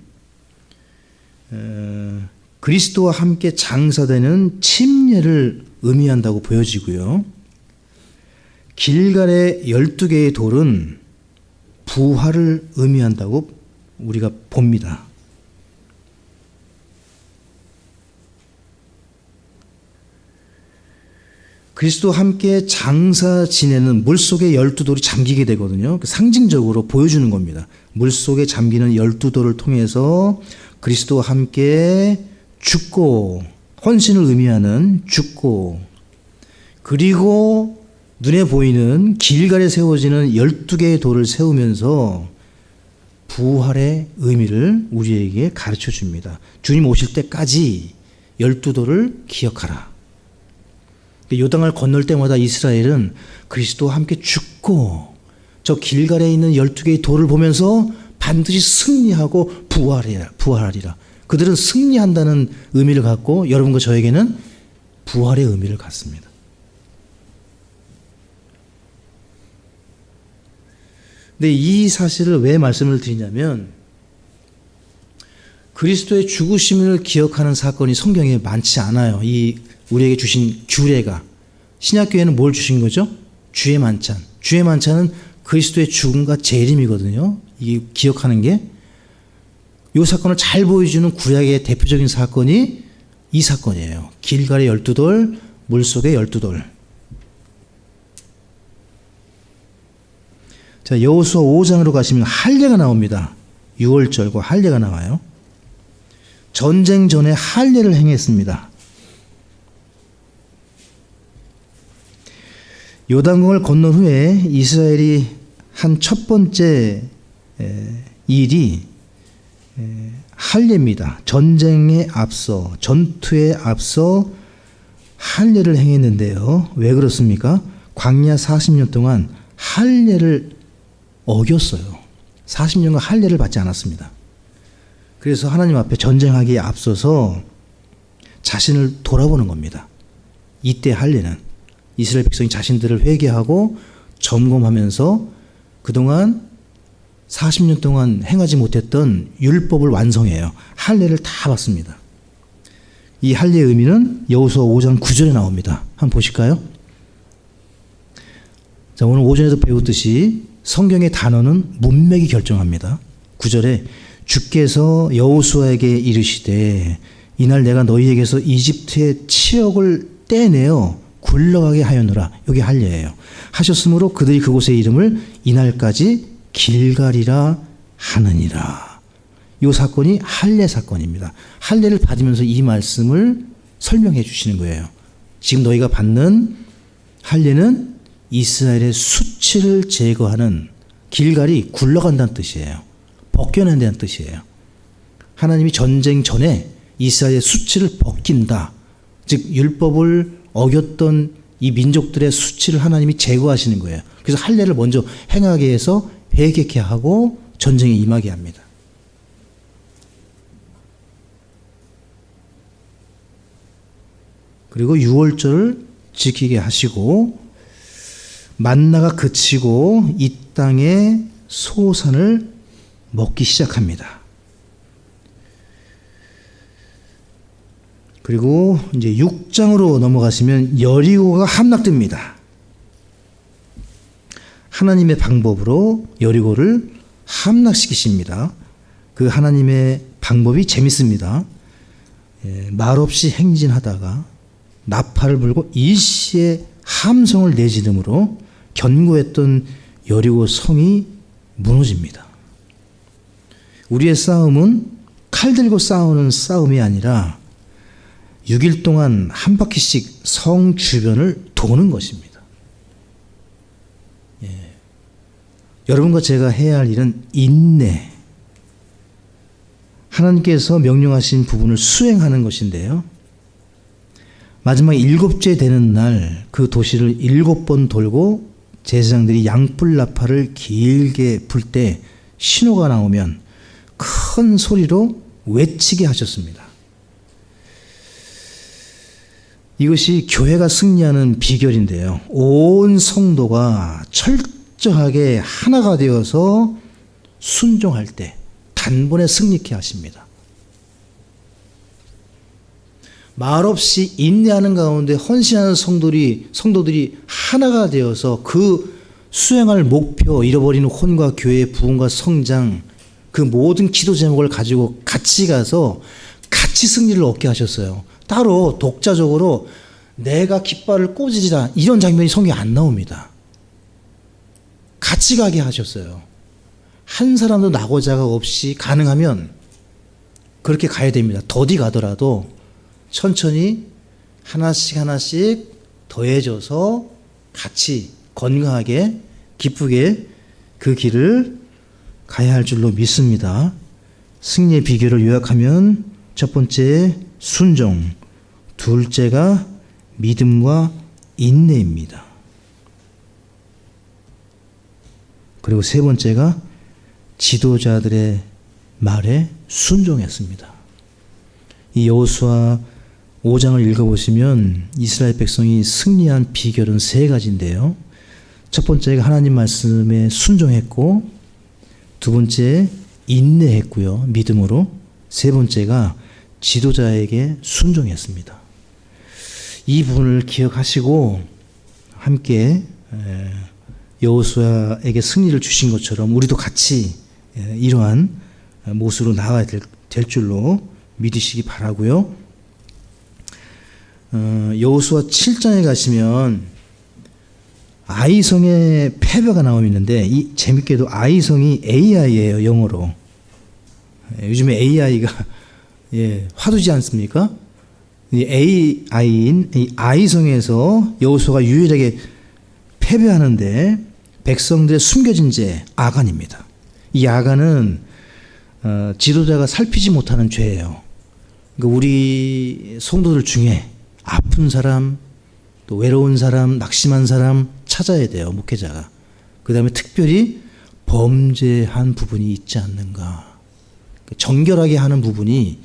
그리스도와 함께 장사되는 침례를 의미한다고 보여지고요. 길갈의 12개의 돌은 부활을 의미한다고 우리가 봅니다. 그리스도와 함께 장사 지내는 물속에 12돌이 잠기게 되거든요. 상징적으로 보여주는 겁니다. 물속에 잠기는 12돌을 통해서 그리스도와 함께 죽고, 헌신을 의미하는 죽고, 그리고 눈에 보이는 길갈에 세워지는 12개의 돌을 세우면서 부활의 의미를 우리에게 가르쳐 줍니다. 주님 오실 때까지 12돌을 기억하라. 요단강을 건널 때마다 이스라엘은 그리스도와 함께 죽고 저 길갈에 있는 12개의 돌을 보면서 반드시 승리하고 부활하리라. 그들은 승리한다는 의미를 갖고 여러분과 저에게는 부활의 의미를 갖습니다. 근데 이 사실을 왜 말씀을 드리냐면, 그리스도의 죽으심을 기억하는 사건이 성경에 많지 않아요. 이 우리에게 주신 규례가. 신약교회는 뭘 주신 거죠? 주의 만찬. 주의 만찬은 그리스도의 죽음과 재림이거든요. 이 기억하는 게. 이 사건을 잘 보여주는 구약의 대표적인 사건이 이 사건이에요. 길갈의 12돌, 물속의 12돌. 자, 여호수아 5장으로 가시면 할례가 나옵니다. 6월절과 할례가 나와요. 전쟁 전에 할례를 행했습니다. 요단강을 건넌 후에 이스라엘이 한 첫 번째 일이 할례입니다. 전쟁에 앞서, 전투에 앞서 할례를 행했는데요. 왜 그렇습니까? 광야 40년 동안 할례를 어겼어요. 40년간 할례를 받지 않았습니다. 그래서 하나님 앞에 전쟁하기에 앞서서 자신을 돌아보는 겁니다. 이때 할례는 이스라엘 백성이 자신들을 회개하고 점검하면서 그동안 40년 동안 행하지 못했던 율법을 완성해요. 할례를 다 받습니다. 이 할례의 의미는 여호수아 5장 9절에 나옵니다. 한번 보실까요? 자, 오늘 오전에도 배웠듯이 성경의 단어는 문맥이 결정합니다. 9절에 주께서 여호수아에게 이르시되 이날 내가 너희에게서 이집트의 치역을 떼내어 굴러가게 하였노라. 여기 할례예요. 하셨으므로 그들이 그곳의 이름을 이날까지 길갈이라 하느니라. 이 사건이 할례 사건입니다. 할례를 받으면서 이 말씀을 설명해 주시는 거예요. 지금 너희가 받는 할례는 이스라엘의 수치를 제거하는, 길갈이 굴러간다는 뜻이에요. 벗겨낸다는 뜻이에요. 하나님이 전쟁 전에 이스라엘의 수치를 벗긴다. 즉 율법을 어겼던 이 민족들의 수치를 하나님이 제거하시는 거예요. 그래서 할례를 먼저 행하게 해서 회개케 하고 전쟁에 임하게 합니다. 그리고 유월절을 지키게 하시고 만나가 그치고 이 땅의 소산을 먹기 시작합니다. 그리고 이제 6장으로 넘어가시면 여리고가 함락됩니다. 하나님의 방법으로 여리고를 함락시키십니다. 그 하나님의 방법이 재밌습니다. 말없이 행진하다가 나팔을 불고 일시에 함성을 내지름으로 견고했던 여리고 성이 무너집니다. 우리의 싸움은 칼 들고 싸우는 싸움이 아니라 6일 동안 한 바퀴씩 성 주변을 도는 것입니다. 여러분과 제가 해야 할 일은 인내. 하나님께서 명령하신 부분을 수행하는 것인데요. 마지막 7째 되는 날 그 도시를 7번 돌고 제사장들이 양뿔 나팔을 길게 불 때 신호가 나오면 큰 소리로 외치게 하셨습니다. 이것이 교회가 승리하는 비결인데요. 온 성도가 철저하게 하나가 되어서 순종할 때 단번에 승리케 하십니다. 말없이 인내하는 가운데 헌신하는 성도들이 하나가 되어서 그 수행할 목표, 잃어버리는 혼과 교회의 부흥과 성장, 그 모든 기도 제목을 가지고 같이 가서 같이 승리를 얻게 하셨어요. 따로 독자적으로 내가 깃발을 꽂으리라 이런 장면이 성경에 안 나옵니다. 같이 가게 하셨어요. 한 사람도 낙오자가 없이 가능하면 그렇게 가야 됩니다. 더디 가더라도 천천히 하나씩 더해져서 같이 건강하게 기쁘게 그 길을 가야 할 줄로 믿습니다. 승리의 비결을 요약하면 첫 번째 순종, 둘째가 믿음과 인내입니다. 그리고 세 번째가 지도자들의 말에 순종했습니다. 이 여호수아 5장을 읽어보시면 이스라엘 백성이 승리한 비결은 세 가지인데요. 첫 번째가 하나님 말씀에 순종했고, 두 번째 인내했고요, 믿음으로. 세 번째가 지도자에게 순종했습니다. 이 부분을 기억하시고 함께 여호수아에게 승리를 주신 것처럼 우리도 같이 이러한 모습으로 나아가야 될 줄로 믿으시기 바라고요. 여호수아 7장에 가시면 아이성의 패배가 나오는데 이 재밌게도 아이성이 AI예요, 영어로. 요즘에 AI가 화두지 않습니까? 이 AI인 이 아이성에서 여호수아가 유일하게 패배하는데 백성들의 숨겨진 죄 아간입니다. 이 아간은 지도자가 살피지 못하는 죄예요. 그러니까 우리 성도들 중에 아픈 사람, 또 외로운 사람, 낙심한 사람 찾아야 돼요, 목회자가. 그 다음에 특별히 범죄한 부분이 있지 않는가. 정결하게 하는 부분이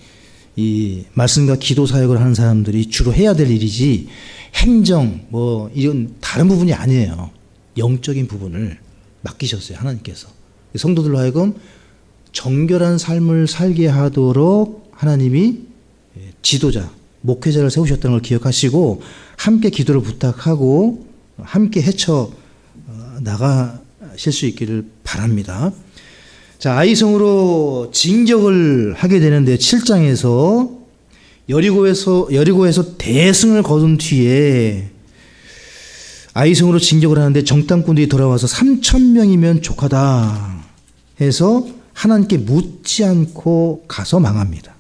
이 말씀과 기도 사역을 하는 사람들이 주로 해야 될 일이지 행정 이런 다른 부분이 아니에요. 영적인 부분을 맡기셨어요, 하나님께서. 성도들로 하여금 정결한 삶을 살게 하도록 하나님이 지도자, 목회자를 세우셨다는 걸 기억하시고 함께 기도를 부탁하고 함께 헤쳐 나가실 수 있기를 바랍니다. 자, 아이성으로 진격을 하게 되는데 7장에서 여리고에서 대승을 거둔 뒤에 아이성으로 진격을 하는데 정탐꾼들이 돌아와서 3,000명이면 족하다 해서 하나님께 묻지 않고 가서 망합니다.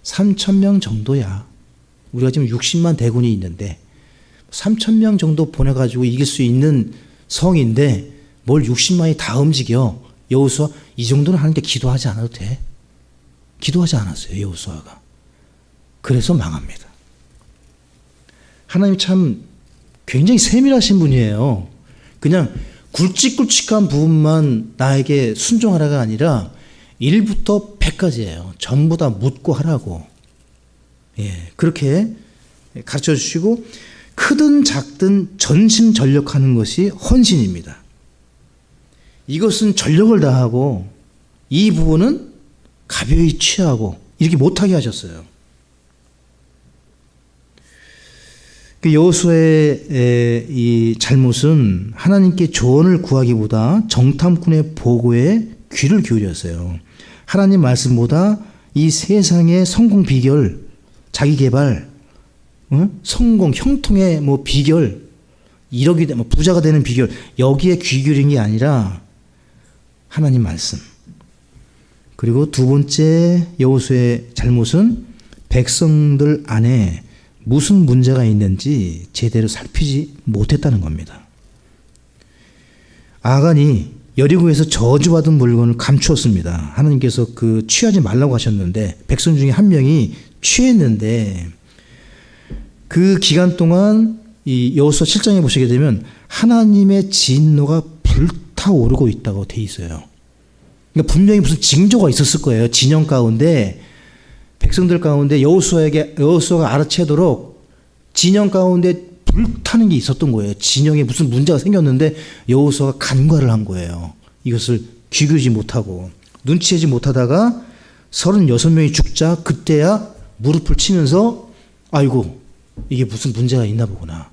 3,000명 정도야. 우리가 지금 60만 대군이 있는데 3,000명 정도 보내가지고 이길 수 있는 성인데 뭘 60만이 다 움직여. 여호수아 이 정도는 하나님께 기도하지 않아도 돼. 기도하지 않았어요, 여호수아가. 그래서 망합니다. 하나님 참 굉장히 세밀하신 분이에요. 그냥 굵직굵직한 부분만 나에게 순종하라가 아니라 1부터 100까지예요. 전부 다 묻고 하라고. 그렇게 가르쳐 주시고 크든 작든 전심전력하는 것이 헌신입니다. 이것은 전력을 다하고 이 부분은 가벼이 취하고 이렇게 못하게 하셨어요. 여호수아의 이 잘못은 하나님께 조언을 구하기보다 정탐꾼의 보고에 귀를 기울였어요. 하나님 말씀보다 이 세상의 성공 비결, 자기 개발, 성공, 형통의 비결, 1억이 되면 부자가 되는 비결, 여기에 귀 기울인 게 아니라 하나님 말씀. 그리고 두 번째 여호수아의 잘못은 백성들 안에 무슨 문제가 있는지 제대로 살피지 못했다는 겁니다. 아간이 여리고에서 저주받은 물건을 감추었습니다. 하나님께서 취하지 말라고 하셨는데 백성 중에 한 명이 취했는데 그 기간 동안 이 여호수아 7장에 보시게 되면 하나님의 진노가 불타오르고 있다고 돼 있어요. 그러니까 분명히 무슨 징조가 있었을 거예요. 진영 가운데 백성들 가운데 여호수아가 알아채도록 진영 가운데 불타는 게 있었던 거예요. 진영에 무슨 문제가 생겼는데 여호수아가 간과를 한 거예요. 이것을 귀결지 못하고 눈치채지 못하다가 36명이 죽자 그때야 무릎을 치면서 아이고 이게 무슨 문제가 있나 보구나.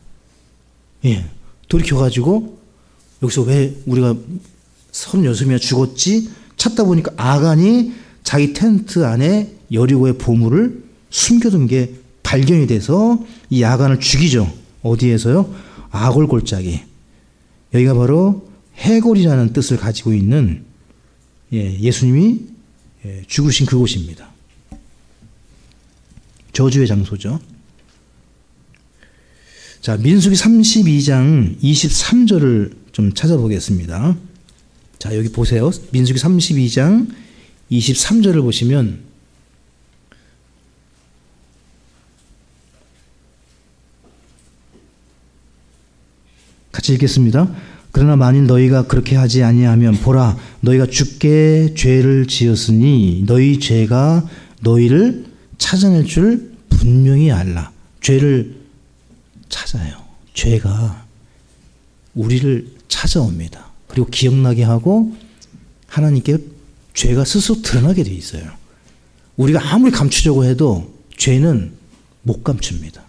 예, 돌이켜가지고 여기서 왜 우리가 36명이 죽었지? 찾다 보니까 아간이 자기 텐트 안에 여리고의 보물을 숨겨둔 게 발견이 돼서 이 아간을 죽이죠. 어디에서요? 아골 골짜기. 여기가 바로 해골이라는 뜻을 가지고 있는 예수님이 죽으신 그곳입니다. 저주의 장소죠. 자, 민수기 32장 23절을 좀 찾아보겠습니다. 자, 여기 보세요. 민수기 32장 23절을 보시면 같이 읽겠습니다. 그러나 만일 너희가 그렇게 하지 아니하면 보라 너희가 주께 죄를 지었으니 너희 죄가 너희를 찾아낼 줄 분명히 알라. 죄를 찾아요. 죄가 우리를 찾아옵니다. 그리고 기억나게 하고 하나님께 죄가 스스로 드러나게 돼 있어요. 우리가 아무리 감추려고 해도 죄는 못 감춥니다.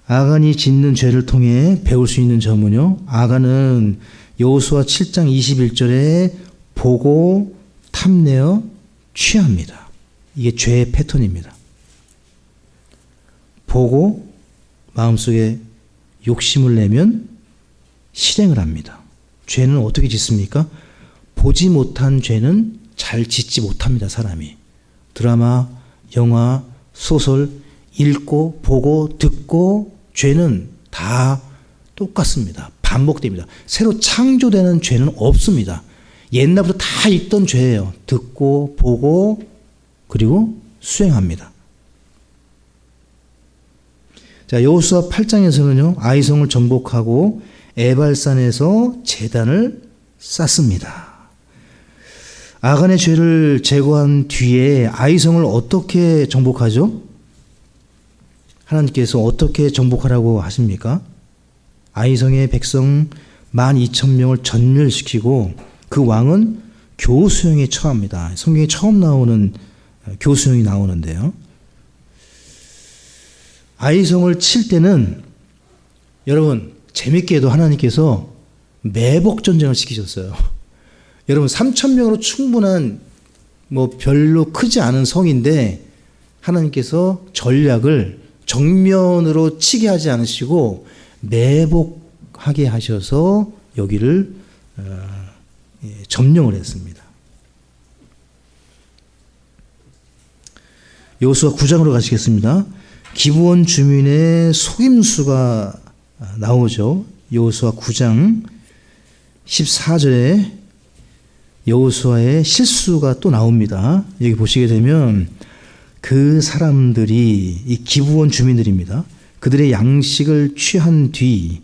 아간이 짓는 죄를 통해 배울 수 있는 점은요. 아간은 여호수아 7장 21절에 보고 탐내어 취합니다. 이게 죄의 패턴입니다. 보고 마음속에 욕심을 내면 실행을 합니다. 죄는 어떻게 짓습니까? 보지 못한 죄는 잘 짓지 못합니다. 사람이. 드라마, 영화, 소설 읽고 보고 듣고 죄는 다 똑같습니다. 반복됩니다. 새로 창조되는 죄는 없습니다. 옛날부터 다 있던 죄예요. 듣고 보고 그리고 수행합니다. 자, 여호수아 8장에서는요. 아이성을 정복하고 에발산에서 제단을 쌓습니다. 아간의 죄를 제거한 뒤에 아이성을 어떻게 정복하죠? 하나님께서 어떻게 정복하라고 하십니까? 아이성의 백성 12,000명을 전멸시키고 그 왕은 교수형에 처합니다. 성경에 처음 나오는 교수형이 나오는데요. 아이성을 칠 때는 여러분 재밌게도 하나님께서 매복 전쟁을 시키셨어요. 여러분 3,000명으로 충분한 별로 크지 않은 성인데 하나님께서 전략을 정면으로 치게 하지 않으시고 매복하게 하셔서 여기를 점령을 했습니다. 여호수아 9장으로 가시겠습니다. 기브온 주민의 속임수가 나오죠. 여호수아 9장 14절에 여호수아의 실수가 또 나옵니다. 여기 보시게 되면 그 사람들이 이 기브온 주민들입니다. 그들의 양식을 취한 뒤,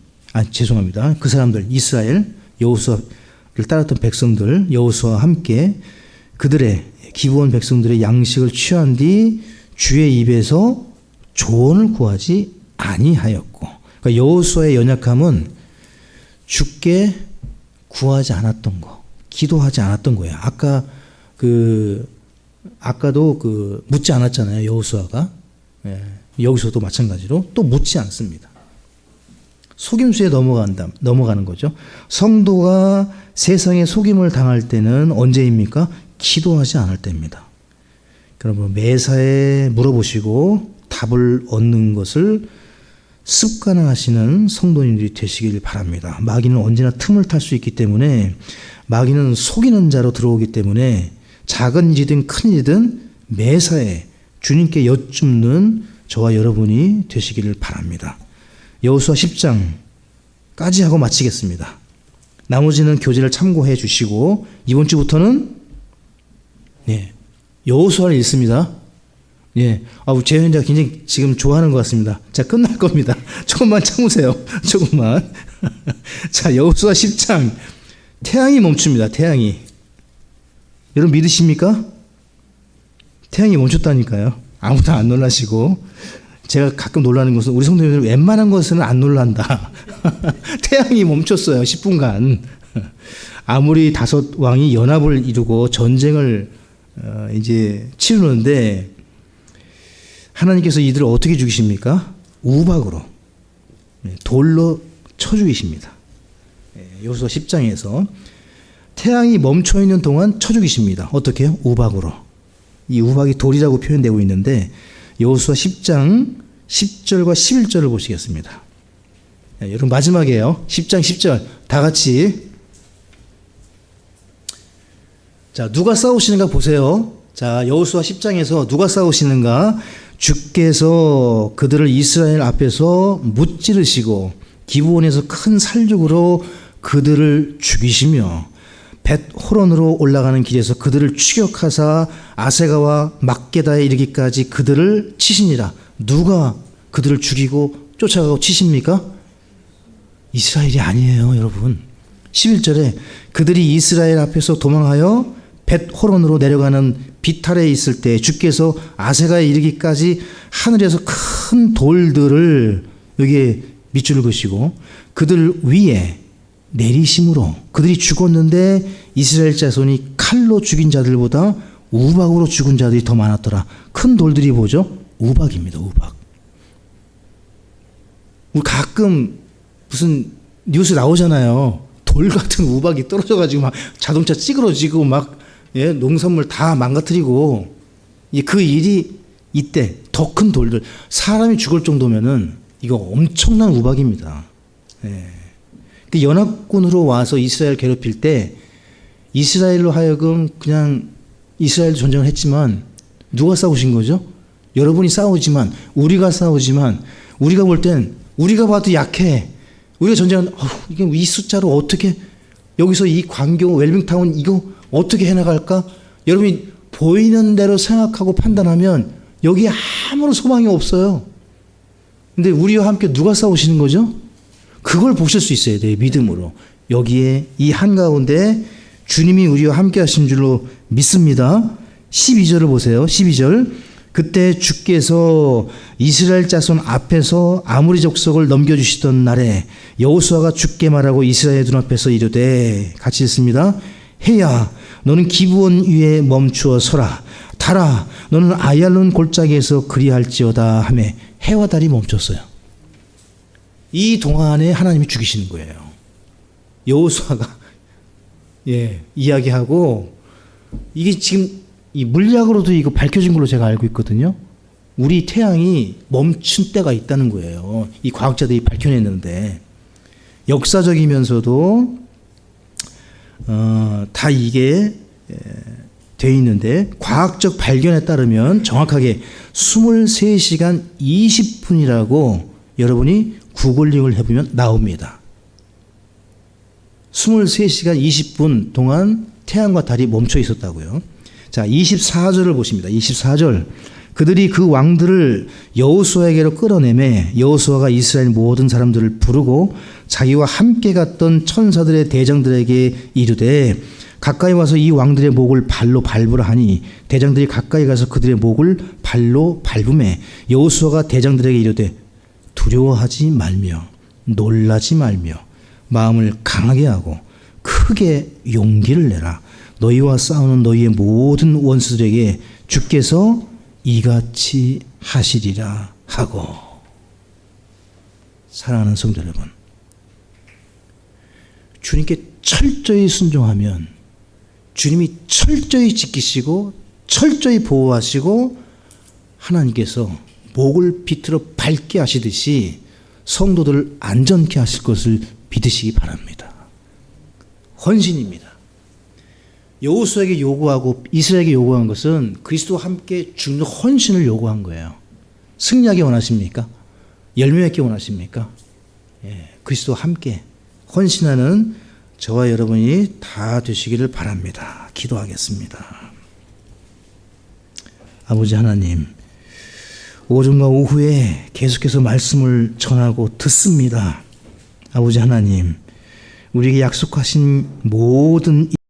죄송합니다. 그 사람들 이스라엘 여호수아를 따랐던 백성들 여호수아와 함께 그들의 기브온 백성들의 양식을 취한 뒤 주의 입에서 조언을 구하지 아니하였고, 그러니까 여호수아의 연약함은 주께 구하지 않았던 거, 기도하지 않았던 거예요. 아까도 묻지 않았잖아요. 여호수아가. 여기서도 마찬가지로 또 묻지 않습니다. 속임수에 넘어가는 거죠. 성도가 세상에 속임을 당할 때는 언제입니까? 기도하지 않을 때입니다. 여러분 매사에 물어보시고 답을 얻는 것을 습관화하시는 성도님들이 되시길 바랍니다. 마귀는 언제나 틈을 탈 수 있기 때문에, 마귀는 속이는 자로 들어오기 때문에 작은 일이든 큰 일이든 매사에 주님께 여쭙는 저와 여러분이 되시기를 바랍니다. 여호수아 10장까지 하고 마치겠습니다. 나머지는 교재를 참고해 주시고 이번 주부터는 여호수아를 읽습니다. 제가 굉장히 지금 좋아하는 것 같습니다. 자, 끝날 겁니다. 조금만 참으세요. 조금만. 자, 여호수아 10장. 태양이 멈춥니다. 태양이. 여러분 믿으십니까? 태양이 멈췄다니까요. 아무도 안 놀라시고. 제가 가끔 놀라는 것은 우리 성도님들 웬만한 것은 안 놀란다. 태양이 멈췄어요. 10분간. 아무리 다섯 왕이 연합을 이루고 전쟁을 이제 치르는데 하나님께서 이들을 어떻게 죽이십니까? 우박으로, 돌로 쳐 죽이십니다. 여호수아 10장에서 태양이 멈춰 있는 동안 쳐 죽이십니다. 어떻게 해요? 우박으로. 이 우박이 돌이라고 표현되고 있는데 여호수아 10장 10절과 11절을 보시겠습니다. 여러분 마지막이에요. 10장 10절 다 같이. 자, 누가 싸우시는가 보세요. 자, 여호수아 10장에서 누가 싸우시는가? 주께서 그들을 이스라엘 앞에서 무찌르시고 기브온에서 큰 살육으로 그들을 죽이시며 벳호론으로 올라가는 길에서 그들을 추격하사 아세가와 막게다에 이르기까지 그들을 치시니라. 누가 그들을 죽이고 쫓아가고 치십니까? 이스라엘이 아니에요, 여러분. 11절에 그들이 이스라엘 앞에서 도망하여 벳호론으로 내려가는 비탈에 있을 때 주께서 아세가에 이르기까지 하늘에서 큰 돌들을 여기에 밑줄을 그시고 그들 위에 내리심으로 그들이 죽었는데 이스라엘 자손이 칼로 죽인 자들보다 우박으로 죽은 자들이 더 많았더라. 큰 돌들이 뭐죠? 우박입니다. 우박. 우리 가끔 무슨 뉴스 나오잖아요. 돌 같은 우박이 떨어져가지고 막 자동차 찌그러지고 막 농산물 다 망가뜨리고 그 일이 이때 더 큰 돌들 사람이 죽을 정도면은 이거 엄청난 우박입니다. 그 연합군으로 와서 이스라엘 괴롭힐 때 이스라엘로 하여금 그냥 이스라엘 전쟁을 했지만 누가 싸우신 거죠? 여러분이 싸우지만 우리가 싸우지만 우리가 볼 땐 우리가 봐도 약해. 우리가 전쟁은 이게 이 숫자로 어떻게 여기서 이 광교 웰빙타운 이거 어떻게 해나갈까? 여러분이 보이는 대로 생각하고 판단하면 여기에 아무런 소망이 없어요. 근데 우리와 함께 누가 싸우시는 거죠? 그걸 보실 수 있어야 돼요. 믿음으로. 여기에 이 한가운데 주님이 우리와 함께 하신 줄로 믿습니다. 12절을 보세요. 12절. 그때 주께서 이스라엘 자손 앞에서 아모리 족속을 넘겨주시던 날에 여호수아가 주께 말하고 이스라엘 눈앞에서 이르되 같이 읽습니다. 해야 너는 기브온 위에 멈추어 서라. 달아 너는 아얄론 골짜기에서 그리할지어다 하며 해와 달이 멈췄어요. 이 동안에 하나님이 죽이시는 거예요. 여호수아가 이야기하고 이게 지금 이 물리학으로도 이거 밝혀진 걸로 제가 알고 있거든요. 우리 태양이 멈춘 때가 있다는 거예요. 이 과학자들이 밝혀냈는데 역사적이면서도 다 이게 돼 있는데 과학적 발견에 따르면 정확하게 23시간 20분이라고 여러분이 구글링을 해보면 나옵니다. 23시간 20분 동안 태양과 달이 멈춰 있었다고요. 자, 24절을 보십니다. 24절. 그들이 그 왕들을 여호수아에게로 끌어내매 여호수아가 이스라엘 모든 사람들을 부르고 자기와 함께 갔던 천사들의 대장들에게 이르되 가까이 와서 이 왕들의 목을 발로 밟으라 하니 대장들이 가까이 가서 그들의 목을 발로 밟으매 여호수아가 대장들에게 이르되 두려워하지 말며 놀라지 말며 마음을 강하게 하고 크게 용기를 내라. 너희와 싸우는 너희의 모든 원수들에게 주께서 이같이 하시리라 하고. 사랑하는 성도 여러분, 주님께 철저히 순종하면 주님이 철저히 지키시고 철저히 보호하시고 하나님께서 목을 비틀어 밟게 하시듯이 성도들을 안전케 하실 것을 믿으시기 바랍니다. 헌신입니다. 여호수아에게 요구하고 이스라엘에게 요구한 것은 그리스도와 함께 죽는 헌신을 요구한 거예요. 승리하기 원하십니까? 열매 맺기 원하십니까? 그리스도와 함께 헌신하는 저와 여러분이 다 되시기를 바랍니다. 기도하겠습니다. 아버지 하나님, 오전과 오후에 계속해서 말씀을 전하고 듣습니다. 아버지 하나님, 우리에게 약속하신 모든